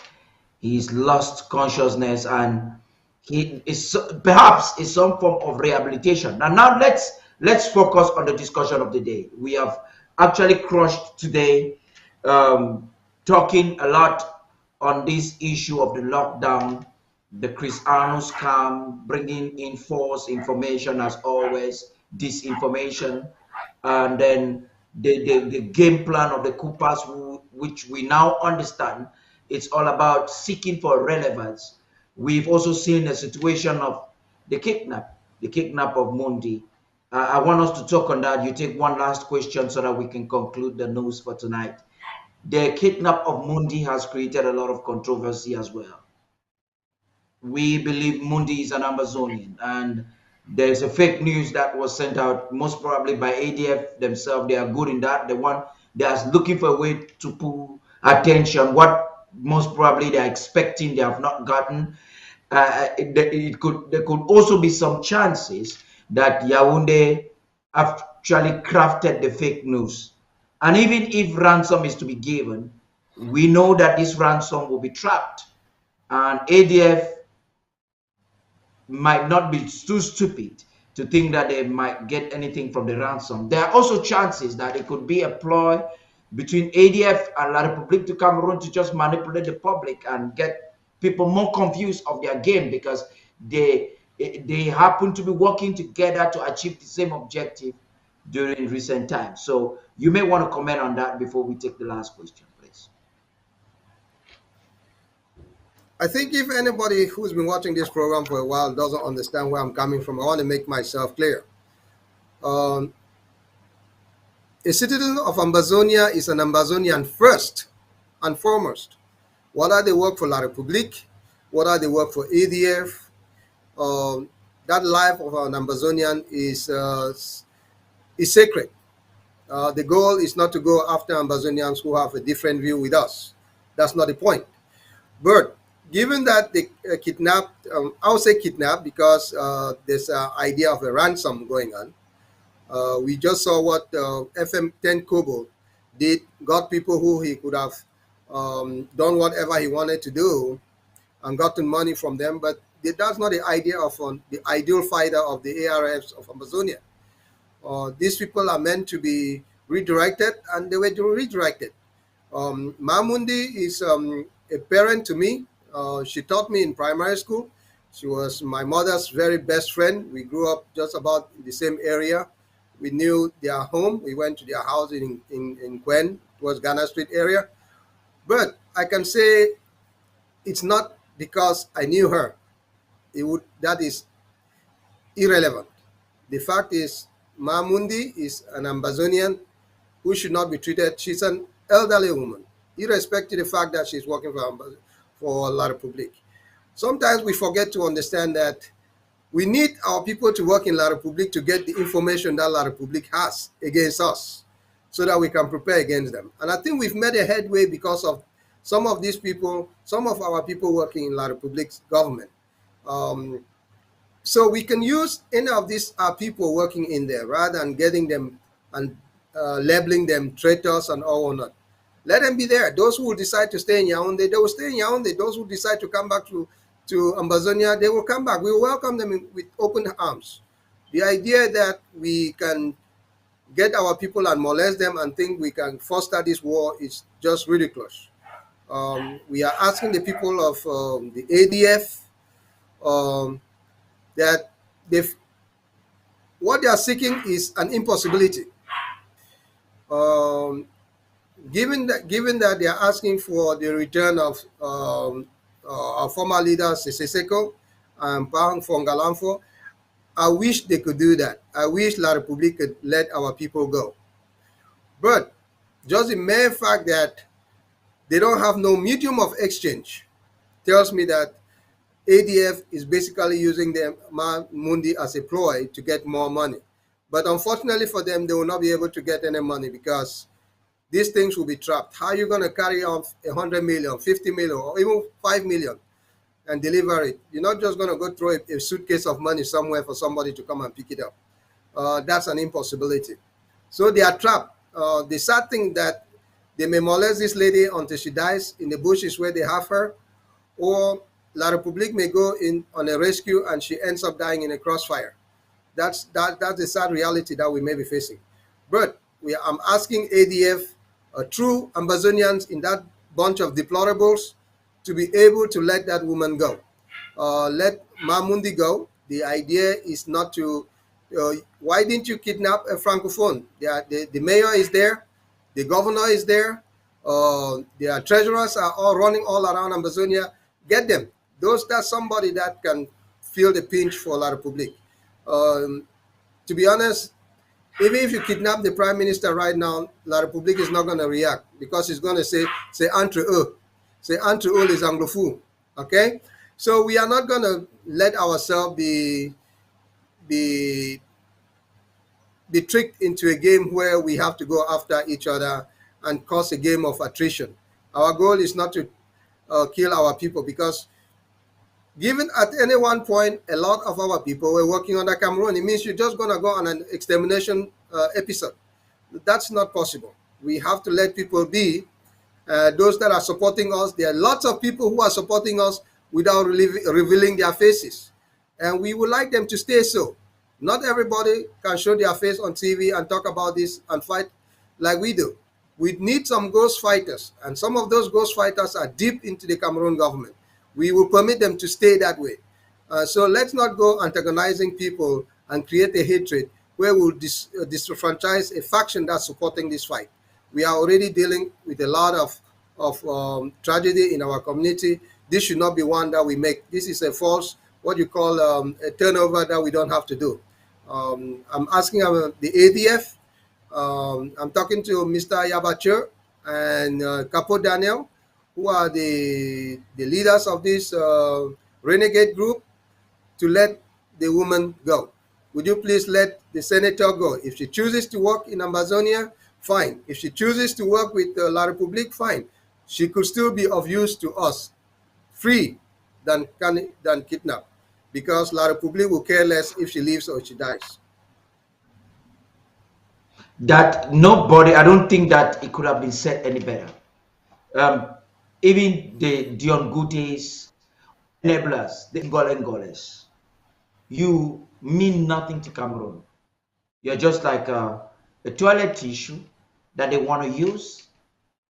[SPEAKER 4] He's lost consciousness, and he is perhaps is some form of rehabilitation. And now let's focus on the discussion of the day. We have actually crushed today, talking a lot on this issue of the lockdown, the Chris Arnold scam, bringing in false information as always, disinformation, and then the game plan of the Coopers, which we now understand it's all about seeking for relevance. We've also seen a situation of the kidnap of Mundi. I want us to talk on that. You take one last question so that we can conclude the news for tonight. The kidnap of Mundi has created a lot of controversy as well. We believe Mundi is an Amazonian, and there's a fake news that was sent out, most probably by ADF themselves. They are good in that. The one that's looking for a way to pull attention, what most probably they're expecting, they have not gotten. There could also be some chances that Yaoundé actually crafted the fake news. And even if ransom is to be given, we know that this ransom will be trapped. And ADF might not be too stupid to think that they might get anything from the ransom. There are also chances that it could be a ploy between ADF and La République du Cameroon to just manipulate the public and get people more confused of their game, because they happen to be working together to achieve the same objective during recent times. So you may want to comment on that before we take the last question, please.
[SPEAKER 5] I think if anybody who's been watching this program for a while doesn't understand where I'm coming from, I want to make myself clear. Um, a citizen of Ambazonia is an Ambazonian first and foremost. Whether they work for La République, whether they work for ADF, that life of an Ambazonian is sacred. The goal is not to go after Ambazonians who have a different view with us. That's not the point. But given that they kidnapped, I'll say kidnapped because there's an idea of a ransom going on. We just saw what FM10 Kobo did, got people who he could have done whatever he wanted to do and gotten money from them, but that's not the idea of the ideal fighter of the ARFs of Amazonia. These people are meant to be redirected, and they were redirected. Mamundi is a parent to me. She taught me in primary school. She was my mother's very best friend. We grew up just about in the same area. We knew their home. We went to their house in Gwen, towards Ghana Street area. But I can say it's not because I knew her. That is irrelevant. The fact is, Mamundi is an Ambazonian who should not be treated. She's an elderly woman, irrespective of the fact that she's working for La République. Sometimes we forget to understand that we need our people to work in La République to get the information that La République has against us so that we can prepare against them. And I think we've made a headway because of some of these people, some of our people working in La République's government. So we can use any of these people working in there rather than getting them and labeling them traitors and all or not. Let them be there. Those who will decide to stay in Yaoundé, they will stay in Yaoundé. Those who decide to come back to Ambazonia, they will come back. We will welcome them with open arms. The idea that we can get our people and molest them and think we can foster this war is just ridiculous. We are asking the people of the ADF that what they are seeking is an impossibility. Given that they are asking for the return of our former leader Seseko and Pang Fongalamfo, I wish they could do that. I wish La République could let our people go. But just the mere fact that they don't have no medium of exchange tells me that ADF is basically using the Mundi as a ploy to get more money. But unfortunately for them, they will not be able to get any money because these things will be trapped. How are you going to carry off 100 million, 50 million, or even 5 million and deliver it? You're not just going to go throw a suitcase of money somewhere for somebody to come and pick it up. That's an impossibility. So they are trapped. The sad thing that they may molest this lady until she dies in the bushes where they have her, or La République may go in on a rescue and she ends up dying in a crossfire. That's the sad reality that we may be facing. But I'm asking ADF, true Ambazonians in that bunch of deplorables, to be able to let that woman go. Let Mamundi go. The idea is not to, why didn't you kidnap a Francophone? The mayor is there, the governor is there, their treasurers are all running all around Ambazonia. Get them. That's somebody that can feel the pinch for La République. To be honest, even if you kidnap the prime minister right now, La République is not going to react because he's going to say entre eux. Say entre eux les anglophones. Okay? So we are not going to let ourselves be tricked into a game where we have to go after each other and cause a game of attrition. Our goal is not to kill our people because given at any one point a lot of our people were working under Cameroon, it means you're just going to go on an extermination episode. That's not possible. We have to let people be. Those that are supporting us, there are lots of people who are supporting us without revealing their faces. and we would like them to stay so. Not everybody can show their face on TV and talk about this and fight like we do. We need some ghost fighters, and some of those ghost fighters are deep into the Cameroon government. We will permit them to stay that way. So let's not go antagonizing people and create a hatred where we'll disenfranchise a faction that's supporting this fight. We are already dealing with a lot of tragedy in our community. This should not be one that we make. This is a false, what you call a turnover that we don't have to do. I'm asking the ADF. I'm talking to Mr. Yabacher and Capo Daniel, who are the leaders of this renegade group, to let the woman go. Would you please let the senator go? If she chooses to work in Amazonia, fine. If she chooses to work with La Republique, fine. She could still be of use to us, free than Kidnap, because La Republique will care less if she leaves or she dies.
[SPEAKER 4] That nobody, I don't think that it could have been said any better. Even the Dion Gutes, enablers, the Golengoles, you mean nothing to Cameroon. You're just like a toilet tissue that they want to use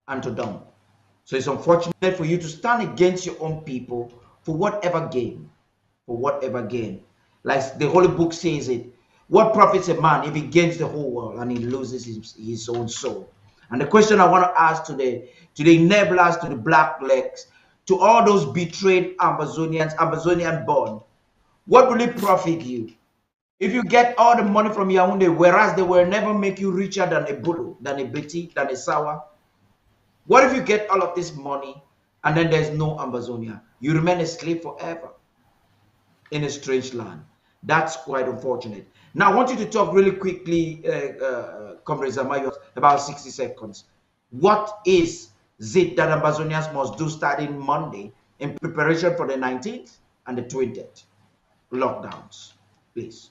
[SPEAKER 4] and to dump. So it's unfortunate for you to stand against your own people for whatever gain. For whatever gain. Like the Holy Book says it. What profits a man if he gains the whole world and he loses his own soul? And the question I want to ask to the enablers, to the black legs, to all those betrayed Amazonian born, what will it profit you if you get all the money from Yaoundé, whereas they will never make you richer than a Bulu, than a Beti, than a Sawa? What if you get all of this money and then there's no Amazonia? You remain a slave forever in a strange land. That's quite unfortunate. Now, I want you to talk really quickly, Comrade Zamayo, about 60 seconds. What is it that Amazonians must do starting Monday in preparation for the 19th and the 20th lockdowns, please?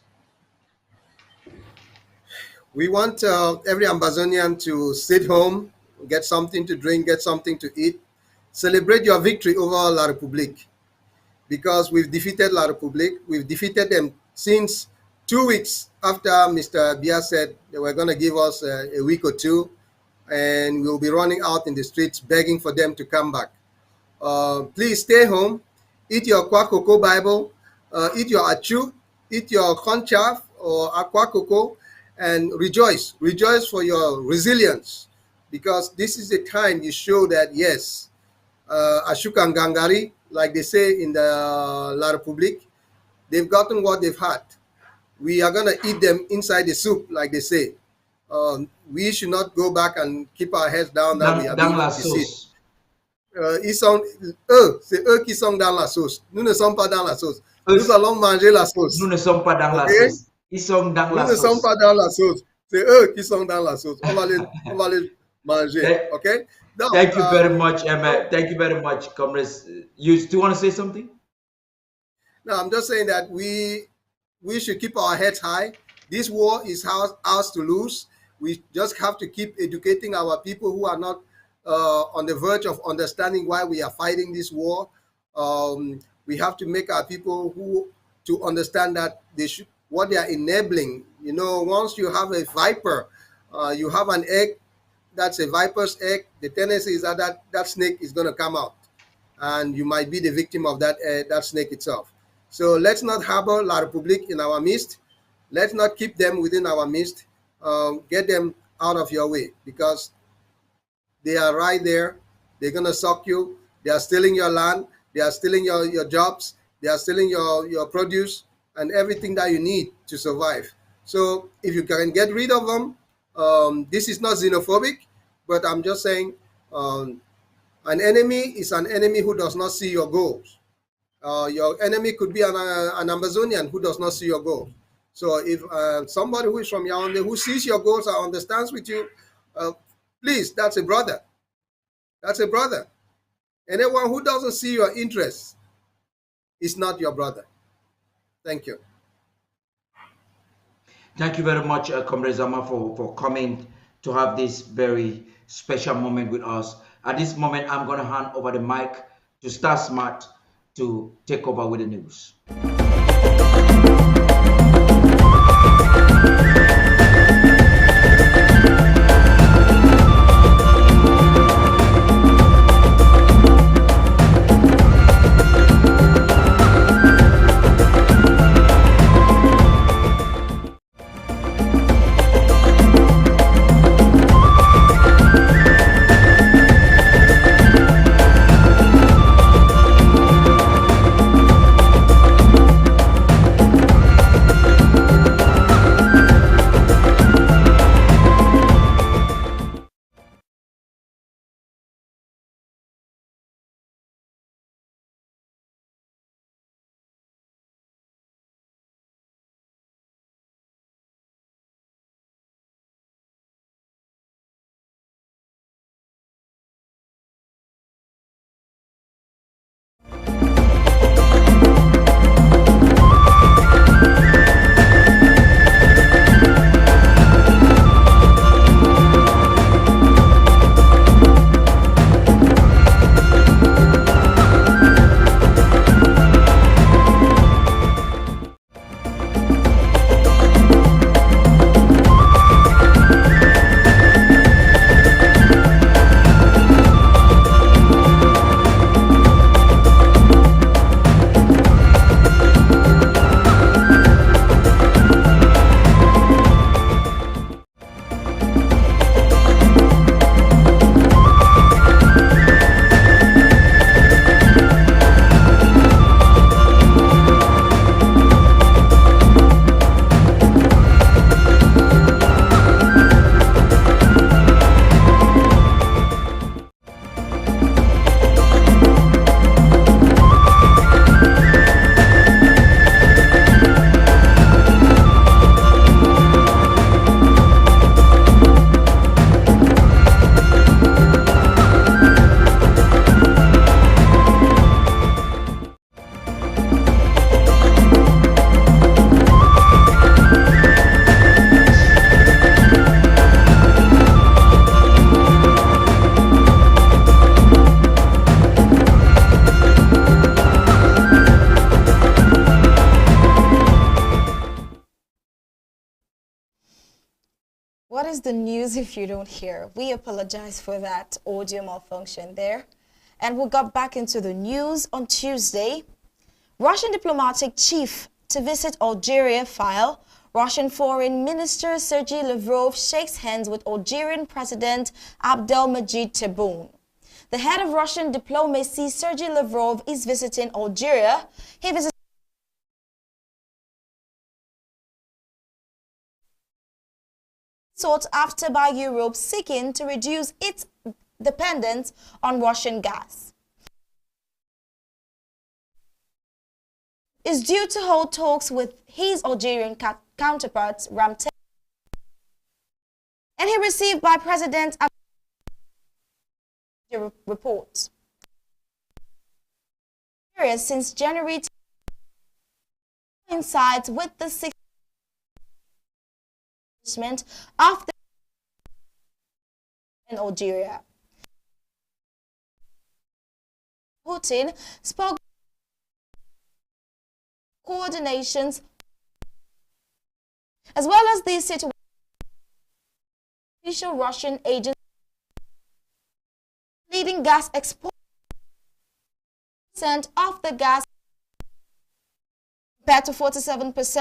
[SPEAKER 5] We want every Amazonian to sit home, get something to drink, get something to eat, celebrate your victory over La Republique, because we've defeated La Republique. We've defeated them since 2 weeks after Mr. Biya said they were going to give us a week or two, and we'll be running out in the streets begging for them to come back. Please stay home, eat your Kwa Coco Bible, eat your achu, eat your conchaff or aqua coco, and rejoice. Rejoice for your resilience, because this is the time you show that, yes, Ashukan Gangari, like they say in the La Republique, they've gotten what they've had. We are going to eat them inside the soup, like they say. We should not go back and keep our heads down that we are being deceived. Ils sont c'est eux qui sont dans la sauce. Nous ne sommes pas dans la sauce. Nous allons manger la sauce.
[SPEAKER 4] Nous ne sommes pas dans la sauce. Ils sont dans la sauce.
[SPEAKER 5] Nous ne sommes pas dans la sauce. C'est eux qui sont dans la sauce. On va les manger. Okay? No,
[SPEAKER 4] thank you very much, Emma. Thank you very much, comrades. You still want to say something?
[SPEAKER 5] No, I'm just saying that we should keep our heads high. This war is ours to lose. We just have to keep educating our people who are not on the verge of understanding why we are fighting this war. We have to make our people to understand that what they are enabling. You know, once you have a viper, you have an egg, that's a viper's egg. The tendency is that snake is going to come out, and you might be the victim of that snake itself. So let's not harbor La Republique in our midst. Let's not keep them within our midst. Get them out of your way, because they are right there. They're going to suck you. They are stealing your land. They are stealing your jobs. They are stealing your produce and everything that you need to survive. So if you can get rid of them, this is not xenophobic, but I'm just saying an enemy is an enemy who does not see your goals. Your enemy could be an Amazonian who does not see your goals. So if somebody who is from Yaoundé who sees your goals and understands with you, please, that's a brother. That's a brother. Anyone who doesn't see your interests is not your brother. Thank you.
[SPEAKER 4] Thank you very much, Comrade Zama, for coming to have this very special moment with us. At this moment, I'm going to hand over the mic to Star Smart to take over with the news.
[SPEAKER 1] What is the news if you don't hear? We apologize for that audio malfunction there. And we'll get back into the news on Tuesday. Russian diplomatic chief to visit Algeria file. Russian Foreign Minister Sergei Lavrov shakes hands with Algerian President Abdelmajid Tebboune. The head of Russian diplomacy, Sergei Lavrov, is visiting Algeria. He visits sought after by Europe, seeking to reduce its dependence on Russian gas. Is due to hold talks with his Algerian counterparts, Ramteh, and he received by President reports. Since January coincides with the 6th after in Algeria. Putin spoke coordinations as well as the situation. Official Russian agents leading gas export of the gas compared to 47%.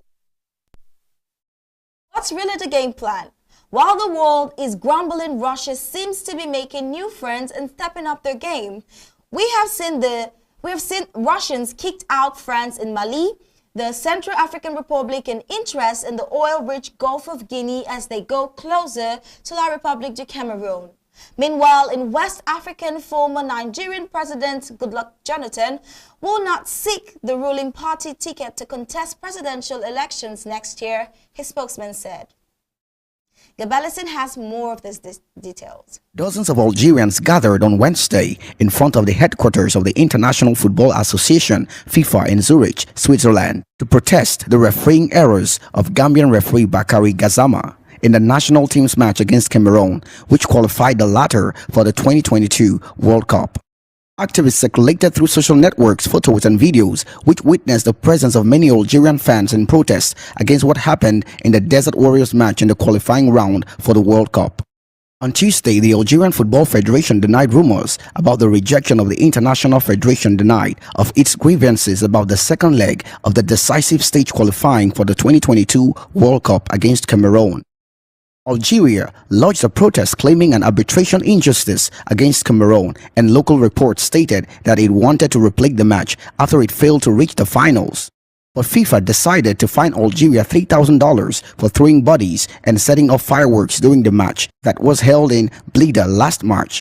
[SPEAKER 1] What's really the game plan? While the world is grumbling, Russia seems to be making new friends and stepping up their game. We have seen Russians kicked out France in Mali, the Central African Republic, and interest in the oil-rich Gulf of Guinea as they go closer to La République du Cameroon. Meanwhile, in West African, former Nigerian President Goodluck Jonathan will not seek the ruling party ticket to contest presidential elections next year, his spokesman said. Gebelison has more of these details.
[SPEAKER 8] Dozens of Algerians gathered on Wednesday in front of the headquarters of the International Football Association, FIFA, in Zurich, Switzerland, to protest the refereeing errors of Gambian referee Bakary Gassama in the national team's match against Cameroon, which qualified the latter for the 2022 World Cup. Activists circulated through social networks photos and videos which witnessed the presence of many Algerian fans in protest against what happened in the Desert Warriors match in the qualifying round for the World Cup. On Tuesday, the Algerian Football Federation denied rumors about the rejection of the International Federation denied of its grievances about the second leg of the decisive stage qualifying for the 2022 World Cup against Cameroon. Algeria lodged a protest claiming an arbitration injustice against Cameroon, and local reports stated that it wanted to replay the match after it failed to reach the finals. But FIFA decided to fine Algeria $3,000 for throwing bodies and setting off fireworks during the match that was held in Blida last March.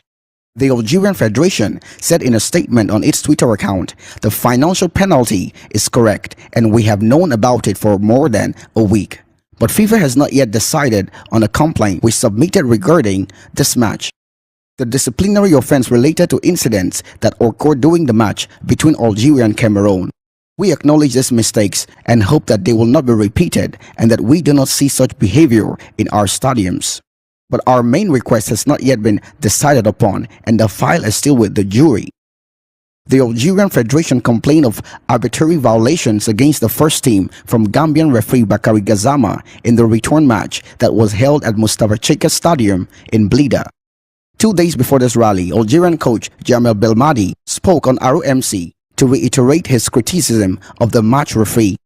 [SPEAKER 8] The Algerian Federation said in a statement on its Twitter account, "The financial penalty is correct and we have known about it for more than a week." But FIFA has not yet decided on a complaint we submitted regarding this match. The disciplinary offense related to incidents that occurred during the match between Algeria and Cameroon. We acknowledge these mistakes and hope that they will not be repeated and that we do not see such behavior in our stadiums. But our main request has not yet been decided upon and the file is still with the jury. The Algerian Federation complained of arbitrary violations against the first team from Gambian referee Bakary Gassama in the return match that was held at Mustafa Cheka Stadium in Blida. 2 days before this rally, Algerian coach Jamel Belmadi spoke on ROMC to reiterate his criticism of the match referee.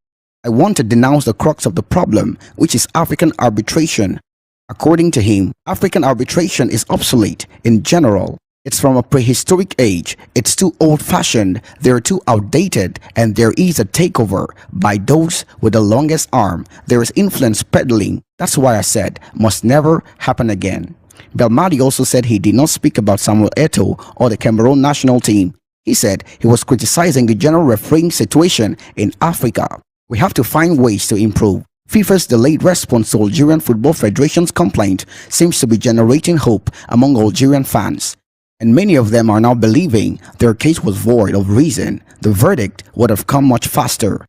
[SPEAKER 8] "I want to denounce the crux of the problem, which is African arbitration." According to him, African arbitration is obsolete in general. It's from a prehistoric age, it's too old-fashioned, they're too outdated, and there is a takeover by those with the longest arm. There is influence peddling. That's why I said, must never happen again. Belmadi also said he did not speak about Samuel Eto'o or the Cameroon national team. He said he was criticizing the general refereeing situation in Africa. "We have to find ways to improve." FIFA's delayed response to Algerian Football Federation's complaint seems to be generating hope among Algerian fans. And many of them are now believing their case was void of reason. The verdict would have come much faster.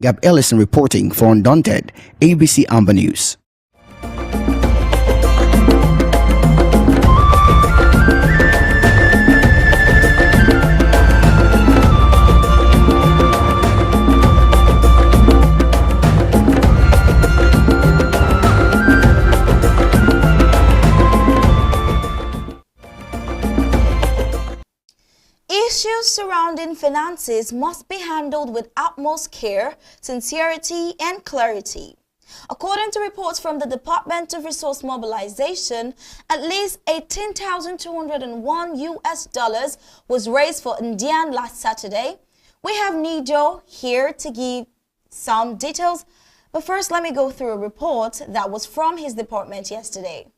[SPEAKER 8] Gab Ellison reporting for Undaunted, ABC Amba News.
[SPEAKER 1] handling finances must be handled with utmost care, sincerity, and clarity. According to reports from the Department of Resource Mobilization, at least $18,201 was raised for Indian last Saturday. We have Nijo here to give some details, but first let me go through a report that was from his department yesterday.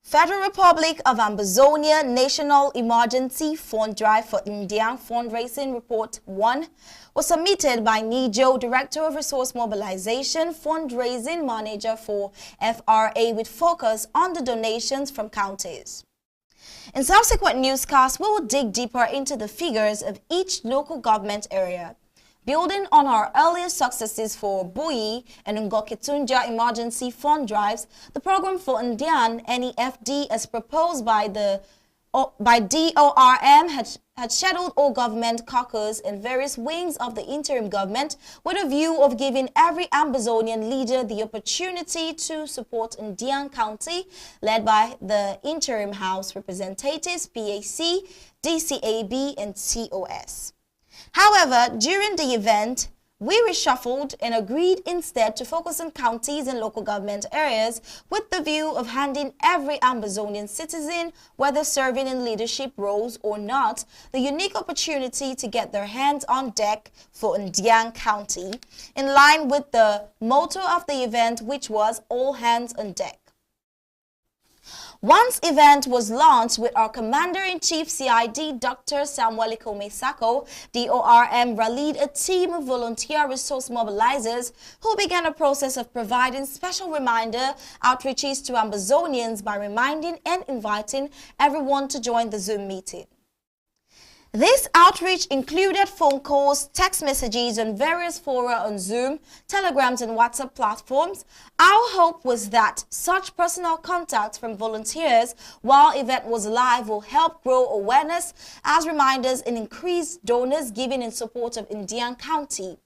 [SPEAKER 1] Federal Republic of Ambazonia National Emergency Fund Drive for Indian Fundraising Report 1 was submitted by Nijo, Director of Resource Mobilization, Fundraising Manager for FRA, with focus on the donations from counties. In subsequent newscasts, we will dig deeper into the figures of each local government area. Building on our earlier successes for Bui and Ngoketunja emergency fund drives, the program for Indian NEFD, as proposed by DORM, had scheduled all government caucus and various wings of the interim government with a view of giving every Ambazonian leader the opportunity to support Indian County, led by the Interim House Representatives, PAC, DCAB, and COS. However, during the event, we reshuffled and agreed instead to focus on counties and local government areas with the view of handing every Ambazonian citizen, whether serving in leadership roles or not, the unique opportunity to get their hands on deck for Indian County, in line with the motto of the event, which was all hands on deck. Once event was launched with our Commander-in-Chief CID Dr. Samuel Ikome Sako, DORM rallied a team of volunteer resource mobilizers who began a process of providing special reminder outreaches to Ambazonians by reminding and inviting everyone to join the Zoom meeting. This outreach included phone calls, text messages on various fora on Zoom, Telegrams and WhatsApp platforms. Our hope was that such personal contact from volunteers while event was live will help grow awareness as reminders and increase donors giving in support of Indian County.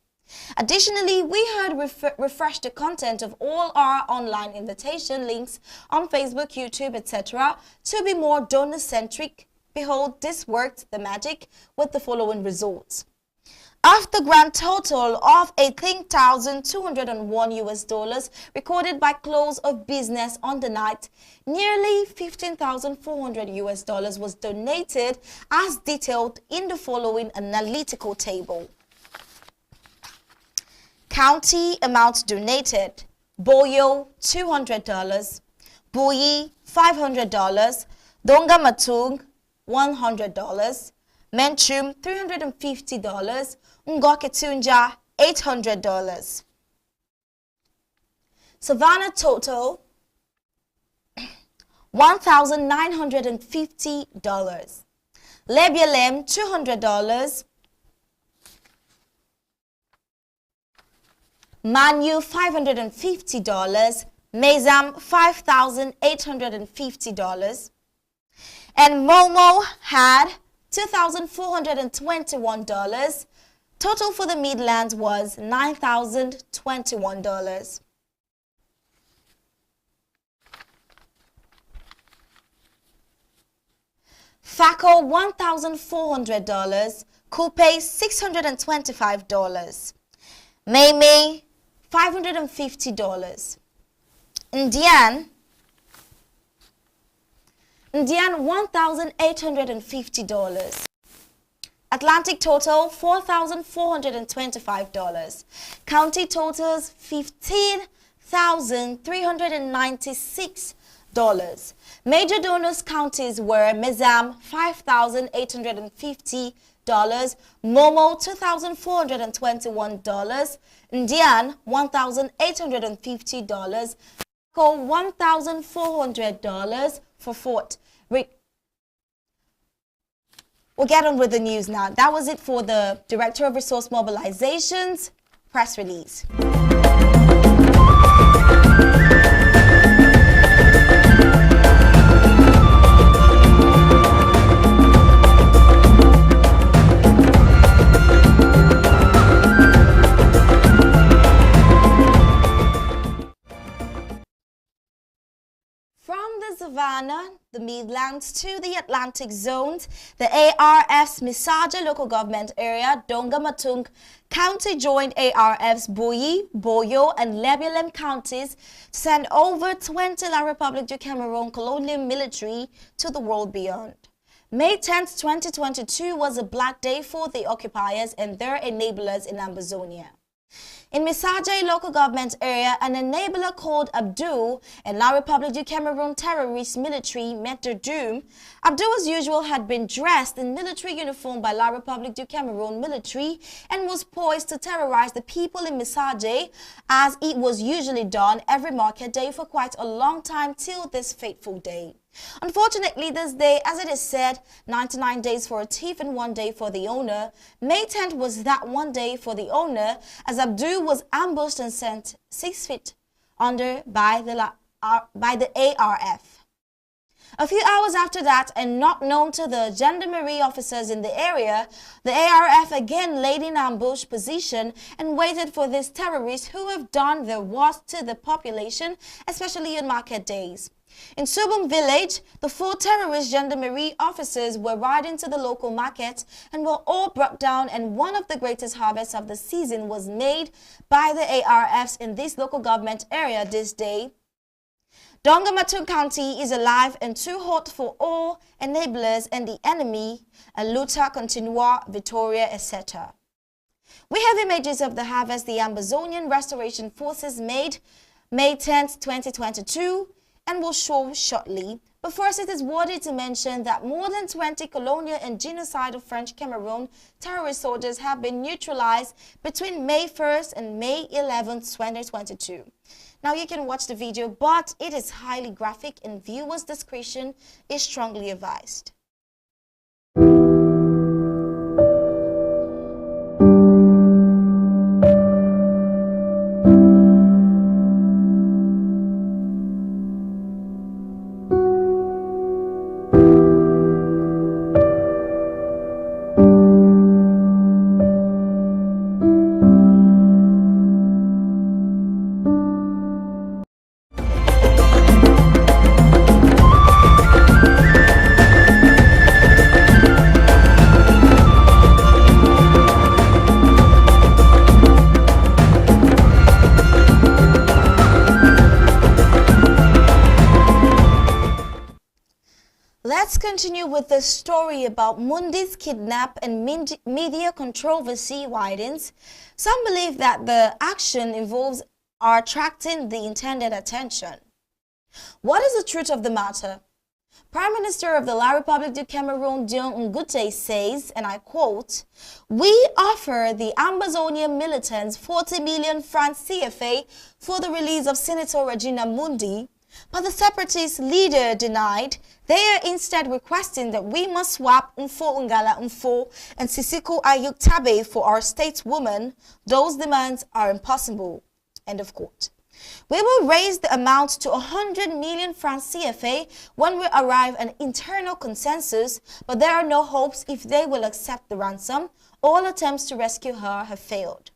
[SPEAKER 1] Additionally, we had refreshed the content of all our online invitation links on Facebook, YouTube, etc. to be more donor-centric. Behold, this worked the magic with the following results. Of the grand total of $18,201 recorded by close of business on the night, nearly $15,400 was donated as detailed in the following analytical table. County amounts donated: Boyo $200, Buyi $500, Donga Matung $100, Menchum $350, Ngoketunja $800. Savannah total $1,950, Lebialem $200, Manu $550, Mezam $5,850. And Momo had $2,421. Total for the Midlands was $9,021. Fako $1,400. Coupe $625. Maymay $550. Indian $1,850. Atlantic total $4,425. County totals $15,396. Major donors counties were Mezam $5,850, Momo $2,421, Indian $1,850, $1,400 for Fort. We'll get on with the news now. That was it for the Director of Resource Mobilization's press release. Ghana, the Midlands to the Atlantic zones, the ARF's Misaja local government area, Dongamatung County joined ARF's Boyi, Boyo, and Lebelem counties to send over 20 La Republic du Cameroon colonial military to the world beyond. May 10, 2022 was a black day for the occupiers and their enablers in Ambazonia. In Misaje local government area, an enabler called Abdul and La Republic du Cameroon terrorist military met their doom. Abdul, as usual, had been dressed in military uniform by La Republic du Cameroon military and was poised to terrorize the people in Misaje as it was usually done every market day for quite a long time till this fateful day. Unfortunately, this day, as it is said, 99 days for a thief and 1 day for the owner, May 10th was that 1 day for the owner as Abdul was ambushed and sent 6 feet under by the ARF. A few hours after that, and not known to the gendarmerie officers in the area, the ARF again laid in ambush position and waited for these terrorists who have done their worst to the population, especially on market days. In Subum village, the 4 terrorist gendarmerie officers were riding to the local market and were all brought down, and one of the greatest harvests of the season was made by the ARFs in this local government area this day. Dongamatung County is alive and too hot for all enablers and the enemy, a luta continua, Victoria, etc. We have images of the harvest the Ambazonian Restoration Forces made May 10, 2022, and will show shortly. But first, it is worthy to mention that more than 20 colonial and genocidal French Cameroon terrorist soldiers have been neutralized between May 1st and May 11th, 2022. Now you can watch the video, but it is highly graphic and viewers' discretion is strongly advised. Let's continue with the story about Mundi's kidnap and media controversy widens. Some believe that the action involves are attracting the intended attention. What is the truth of the matter? Prime Minister of the La Republic du Cameroon, Dion Ngute, says, and I quote, "We offer the Ambazonian militants 40 million francs CFA for the release of Senator Regina Mundi, but the separatist leader denied. They are instead requesting that we must swap Mfo Ngala Mfo and Sisiko Ayuk Tabe for our stateswoman. Those demands are impossible." End of quote. "We will raise the amount to 100 million francs CFA when we arrive at an internal consensus, but there are no hopes if they will accept the ransom. All attempts to rescue her have failed."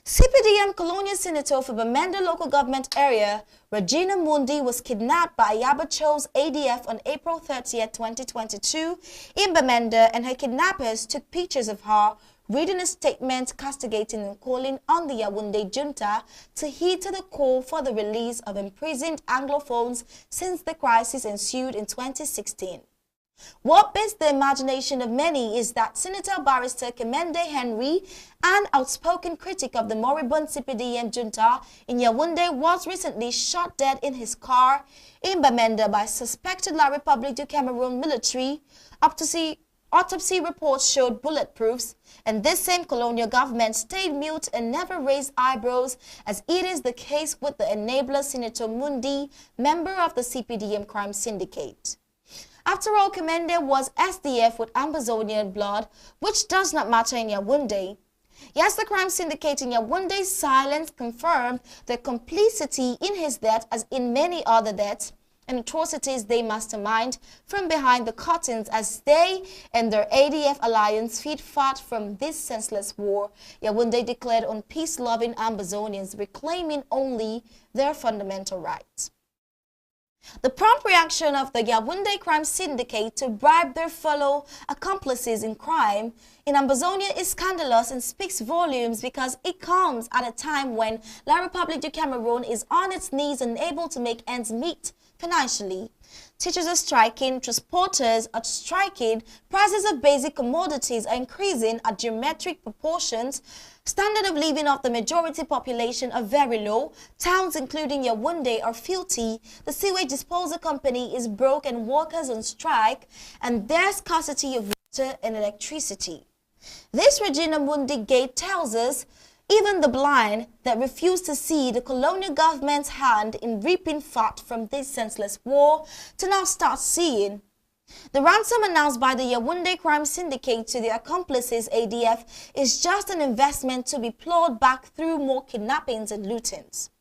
[SPEAKER 1] CPDM Colonial Senator for Bamenda local government area, Regina Mundi, was kidnapped by Yabacho's ADF on April 30th, 2022 in Bamenda, and her kidnappers took pictures of her, reading a statement castigating and calling on the Yaoundé junta to heed to the call for the release of imprisoned Anglophones since the crisis ensued in 2016. What beats the imagination of many is that Senator Barrister Kemende Henry, an outspoken critic of the moribund CPDM junta in Yaoundé, was recently shot dead in his car in Bamenda by suspected La Republic du Cameroon military. Autopsy reports showed bullet proofs, and this same colonial government stayed mute and never raised eyebrows, as it is the case with the enabler Senator Mundi, member of the CPDM crime syndicate. After all, Kemende was SDF with Ambazonian blood, which does not matter in Yaoundé. Yes, the crime syndicate in Yaoundé's silence confirmed their complicity in his death as in many other deaths and atrocities they mastermind from behind the curtains as they and their ADF alliance feed fat from this senseless war. Yaoundé declared on peace-loving Ambazonians reclaiming only their fundamental rights. The prompt reaction of the Yaoundé crime syndicate to bribe their fellow accomplices in crime in Ambazonia is scandalous and speaks volumes because it comes at a time when La République du Cameroon is on its knees, unable to make ends meet financially. Teachers are striking, transporters are striking, prices of basic commodities are increasing at geometric proportions, standard of living of the majority population are very low, towns including Yaoundé are filthy, the sewage disposal company is broke and workers on strike, and there's scarcity of water and electricity. This Regina Mundi Gate tells us even the blind that refuse to see the colonial government's hand in reaping fat from this senseless war to now start seeing. The ransom announced by the Yaoundé crime syndicate to the accomplices ADF is just an investment to be plowed back through more kidnappings and lootings.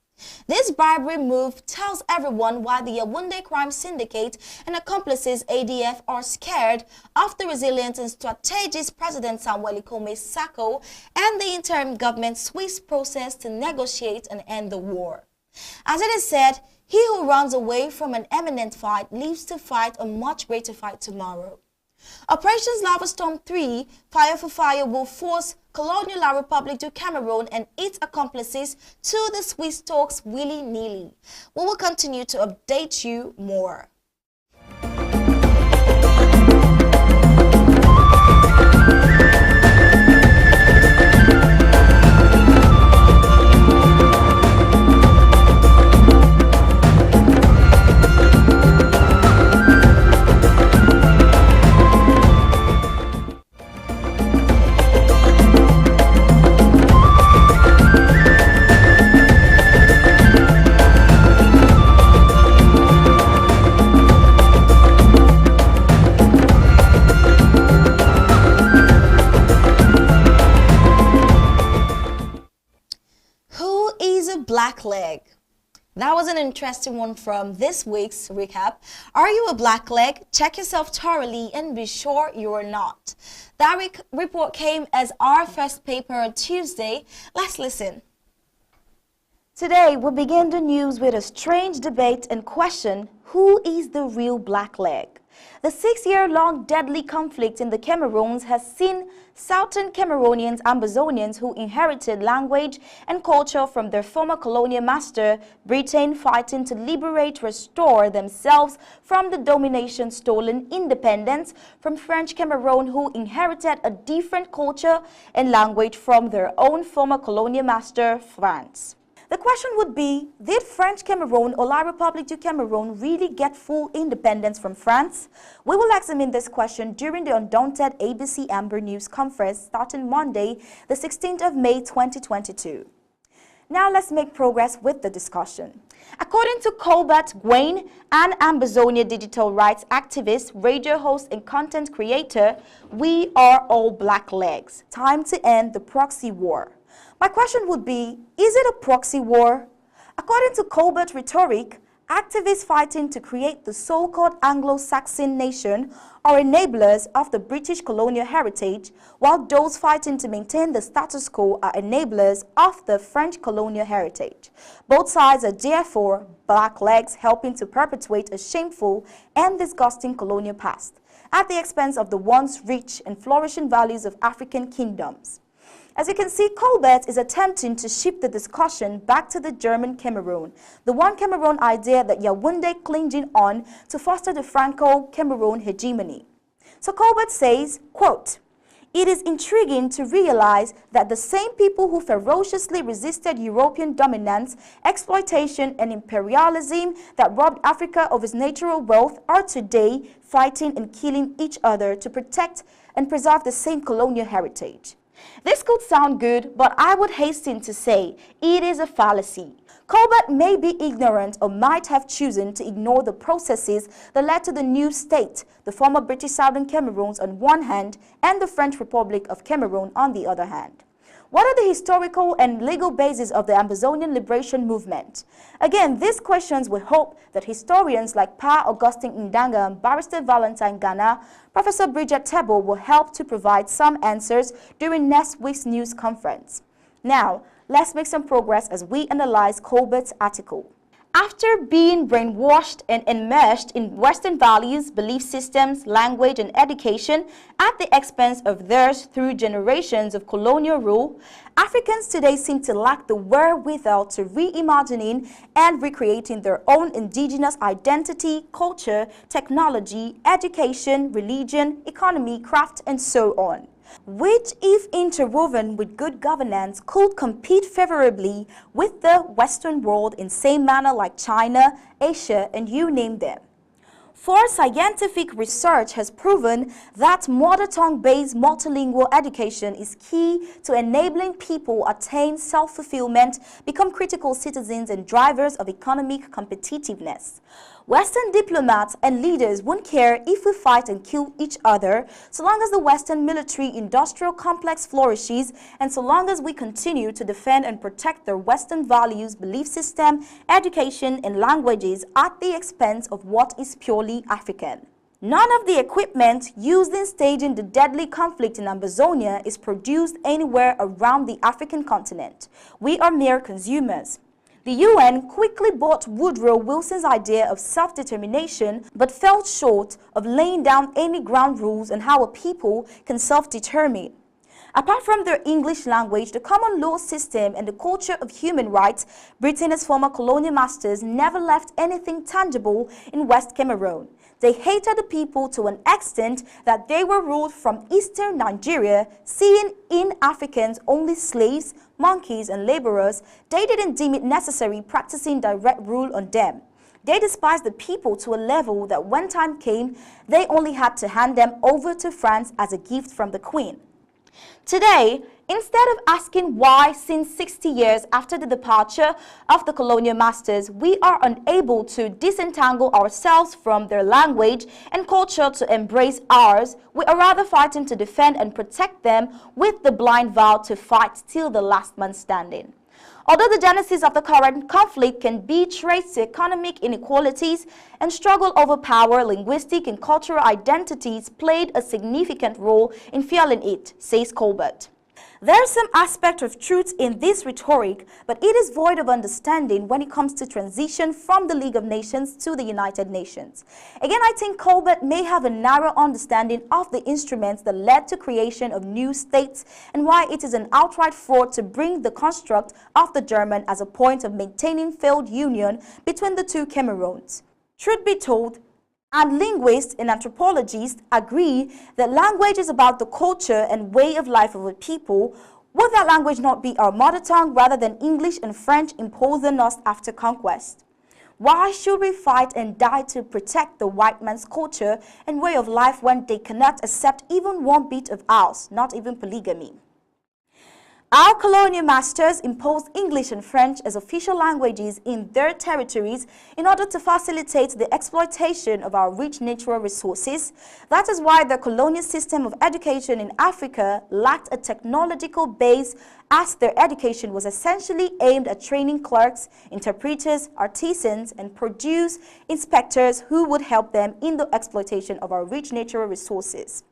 [SPEAKER 1] This bribery move tells everyone why the Yaoundé crime syndicate and accomplices ADF are scared of the resilient and strategist President Samuel Ikome Sako and the interim government's swift process to negotiate and end the war. As it is said, he who runs away from an imminent fight lives to fight a much greater fight tomorrow. Operations Lava Storm 3, Fire for Fire, will force Colonial La République du Cameroon and its accomplices to the Swiss talks willy-nilly. We will continue to update you more. Blackleg. That was an interesting one from this week's recap. Are you a blackleg? Check yourself thoroughly and be sure you are not. That report came as our first paper on Tuesday. Let's listen. Today, we begin the news with a strange debate and question, who is the real blackleg? The 6-year-long deadly conflict in the Cameroons has seen Southern Cameroonians, Ambazonians who inherited language and culture from their former colonial master, Britain, fighting to liberate, restore themselves from the domination, stolen independence from French Cameroon, who inherited a different culture and language from their own former colonial master, France. The question would be, did French Cameroon or La République du Cameroon really get full independence from France? We will examine this question during the Undaunted ABC Amber News Conference starting Monday, the 16th of May 2022. Now let's make progress with the discussion. According to Colbert Gwain, an Ambazonia digital rights activist, radio host and content creator, we are all blacklegs. Time to end the proxy war. My question would be, is it a proxy war? According to Colbert rhetoric, activists fighting to create the so-called Anglo-Saxon nation are enablers of the British colonial heritage, while those fighting to maintain the status quo are enablers of the French colonial heritage. Both sides are therefore blacklegs helping to perpetuate a shameful and disgusting colonial past, at the expense of the once rich and flourishing values of African kingdoms. As you can see, Colbert is attempting to shift the discussion back to the German Cameroon, the one Cameroon idea that Yaoundé clinging on to foster the Franco-Cameroon hegemony. So Colbert says, quote, "It is intriguing to realize that the same people who ferociously resisted European dominance, exploitation, and imperialism that robbed Africa of its natural wealth are today fighting and killing each other to protect and preserve the same colonial heritage." This could sound good, but I would hasten to say it is a fallacy. Colbert may be ignorant or might have chosen to ignore the processes that led to the new state, the former British Southern Cameroons on one hand and the French Republic of Cameroon on the other hand. What are the historical and legal bases of the Ambazonian liberation movement? Again, these questions we hope that historians like Pa Augustine Ndanga and Barrister Valentine Ghana, Professor Bridget Tebo will help to provide some answers during next week's news conference. Now, let's make some progress as we analyze Colbert's article. After being brainwashed and enmeshed in Western values, belief systems, language, and education at the expense of theirs through generations of colonial rule, Africans today seem to lack the wherewithal to reimagining and recreating their own indigenous identity, culture, technology, education, religion, economy, craft, and so on, which, if interwoven with good governance, could compete favorably with the Western world in same manner like China, Asia, and you name them. For scientific research has proven that mother tongue-based multilingual education is key to enabling people attain self-fulfillment, become critical citizens and drivers of economic competitiveness. Western diplomats and leaders won't care if we fight and kill each other, so long as the Western military-industrial complex flourishes and so long as we continue to defend and protect their Western values, belief system, education, and languages at the expense of what is purely African. None of the equipment used in staging the deadly conflict in Amazonia is produced anywhere around the African continent. We are mere consumers. The UN quickly bought Woodrow Wilson's idea of self-determination but fell short of laying down any ground rules on how a people can self-determine. Apart from their English language, the common law system, and the culture of human rights, Britain's former colonial masters never left anything tangible in West Cameroon. They hated the people to an extent that they were ruled from eastern Nigeria, seeing in Africans only slaves, monkeys, and laborers. They didn't deem it necessary practicing direct rule on them. They despised the people to a level that when time came, they only had to hand them over to France as a gift from the Queen. Today, instead of asking why, since 60 years after the departure of the colonial masters, we are unable to disentangle ourselves from their language and culture to embrace ours, we are rather fighting to defend and protect them with the blind vow to fight till the last man standing. Although the genesis of the current conflict can be traced to economic inequalities and struggle over power, linguistic and cultural identities played a significant role in fueling it, says Colbert. There is some aspect of truth in this rhetoric, but it is void of understanding when it comes to transition from the League of Nations to the United Nations. Again, I think Colbert may have a narrow understanding of the instruments that led to creation of new states and why it is an outright fraud to bring the construct of the German as a point of maintaining failed union between the two Cameroons. Truth be told, and linguists and anthropologists agree that language is about the culture and way of life of a people. Would that language not be our mother tongue rather than English and French imposed on us after conquest? Why should we fight and die to protect the white man's culture and way of life when they cannot accept even one bit of ours, not even polygamy? Our colonial masters imposed English and French as official languages in their territories in order to facilitate the exploitation of our rich natural resources. That is why the colonial system of education in Africa lacked a technological base, as their education was essentially aimed at training clerks, interpreters, artisans, and produce inspectors who would help them in the exploitation of our rich natural resources.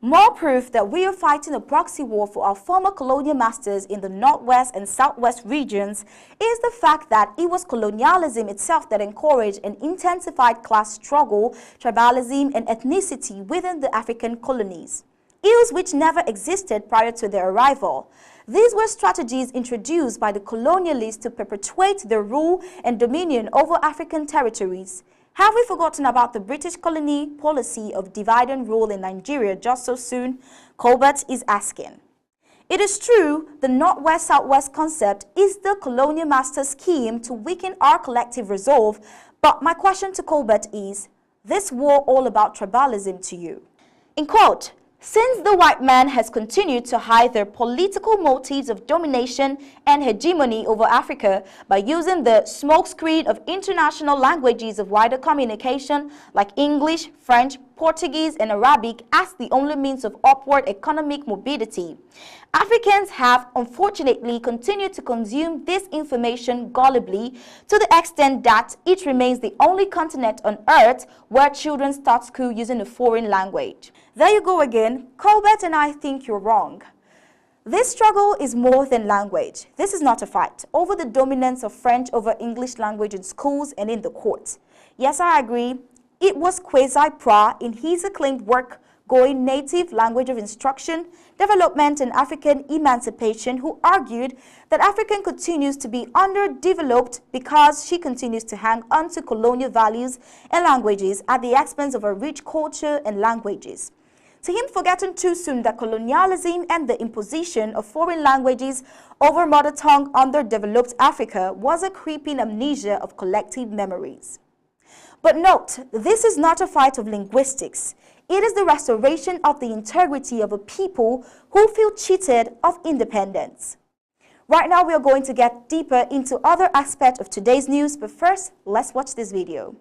[SPEAKER 1] More proof that we are fighting a proxy war for our former colonial masters in the northwest and southwest regions is the fact that it was colonialism itself that encouraged and intensified class struggle, tribalism, and ethnicity within the African colonies, ills which never existed prior to their arrival. These were strategies introduced by the colonialists to perpetuate their rule and dominion over African territories. Have we forgotten about the British colony policy of divide and rule in Nigeria just so soon? Colbert is asking. It is true, the Northwest-Southwest concept is the colonial master scheme to weaken our collective resolve, but my question to Colbert is this war all about tribalism to you? In quote, since the white man has continued to hide their political motives of domination and hegemony over Africa by using the smokescreen of international languages of wider communication like English, French, Portuguese, and Arabic as the only means of upward economic mobility, Africans have unfortunately continued to consume this information gullibly to the extent that it remains the only continent on earth where children start school using a foreign language. There you go again. Colbert and I think you're wrong. This struggle is more than language. This is not a fight over the dominance of French over English language in schools and in the courts. Yes, I agree. It was Kwesi Pra in his acclaimed work, Going Native Language of Instruction, Development and African Emancipation, who argued that African continues to be underdeveloped because she continues to hang on to colonial values and languages at the expense of her rich culture and languages. To him, forgotten too soon that colonialism and the imposition of foreign languages over mother tongue underdeveloped Africa was a creeping amnesia of collective memories. But note, this is not a fight of linguistics. It is the restoration of the integrity of a people who feel cheated of independence. Right now, we are going to get deeper into other aspects of today's news, but first, let's watch this video.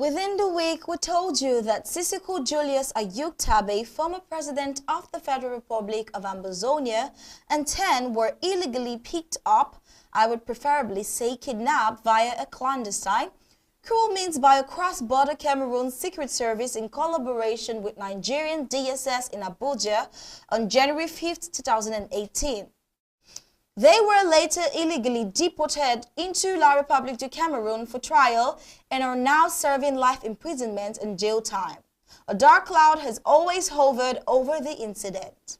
[SPEAKER 1] Within the week, we told you that Sisiku Julius Ayuk-Tabe, former president of the Federal Republic of Ambazonia, and 10 were illegally picked up, I would preferably say kidnapped via a clandestine, cruel means by a cross-border Cameroon Secret Service in collaboration with Nigerian DSS in Abuja on January 5, 2018. They were later illegally deported into La Republic du Cameroon for trial and are now serving life imprisonment and jail time. A dark cloud has always hovered over the incident.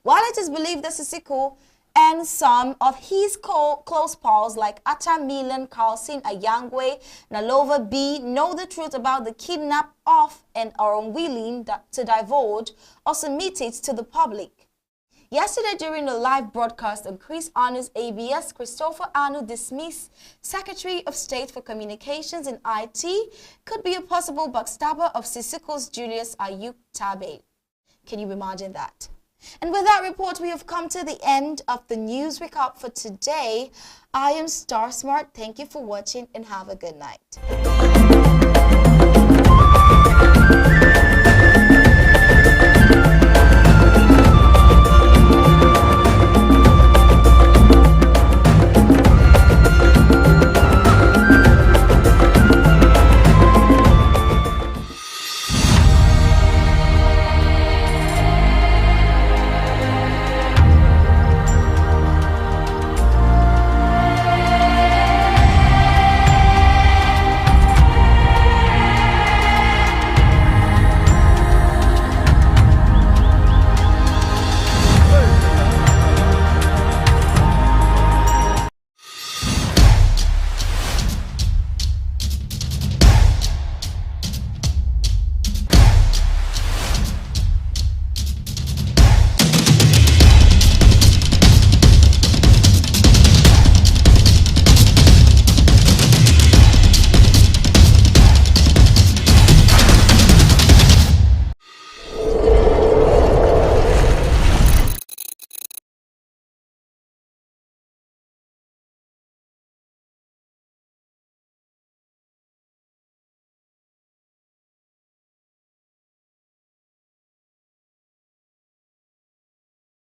[SPEAKER 1] While it is believed that Sisiku and some of his close pals like Atta Milan, Carlson Ayangwe, Nalova B know the truth about the kidnap of and are unwilling to divulge or submit it to the public. Yesterday, during the live broadcast on Chris Arnold's ABS, Christopher Arnold dismissed Secretary of State for Communications and IT could be a possible backstabber of Sisiko's Julius Ayuk Tabe. Can you imagine that? And with that report, we have come to the end of the news recap for today. I am Star Smart. Thank you for watching and have a good night.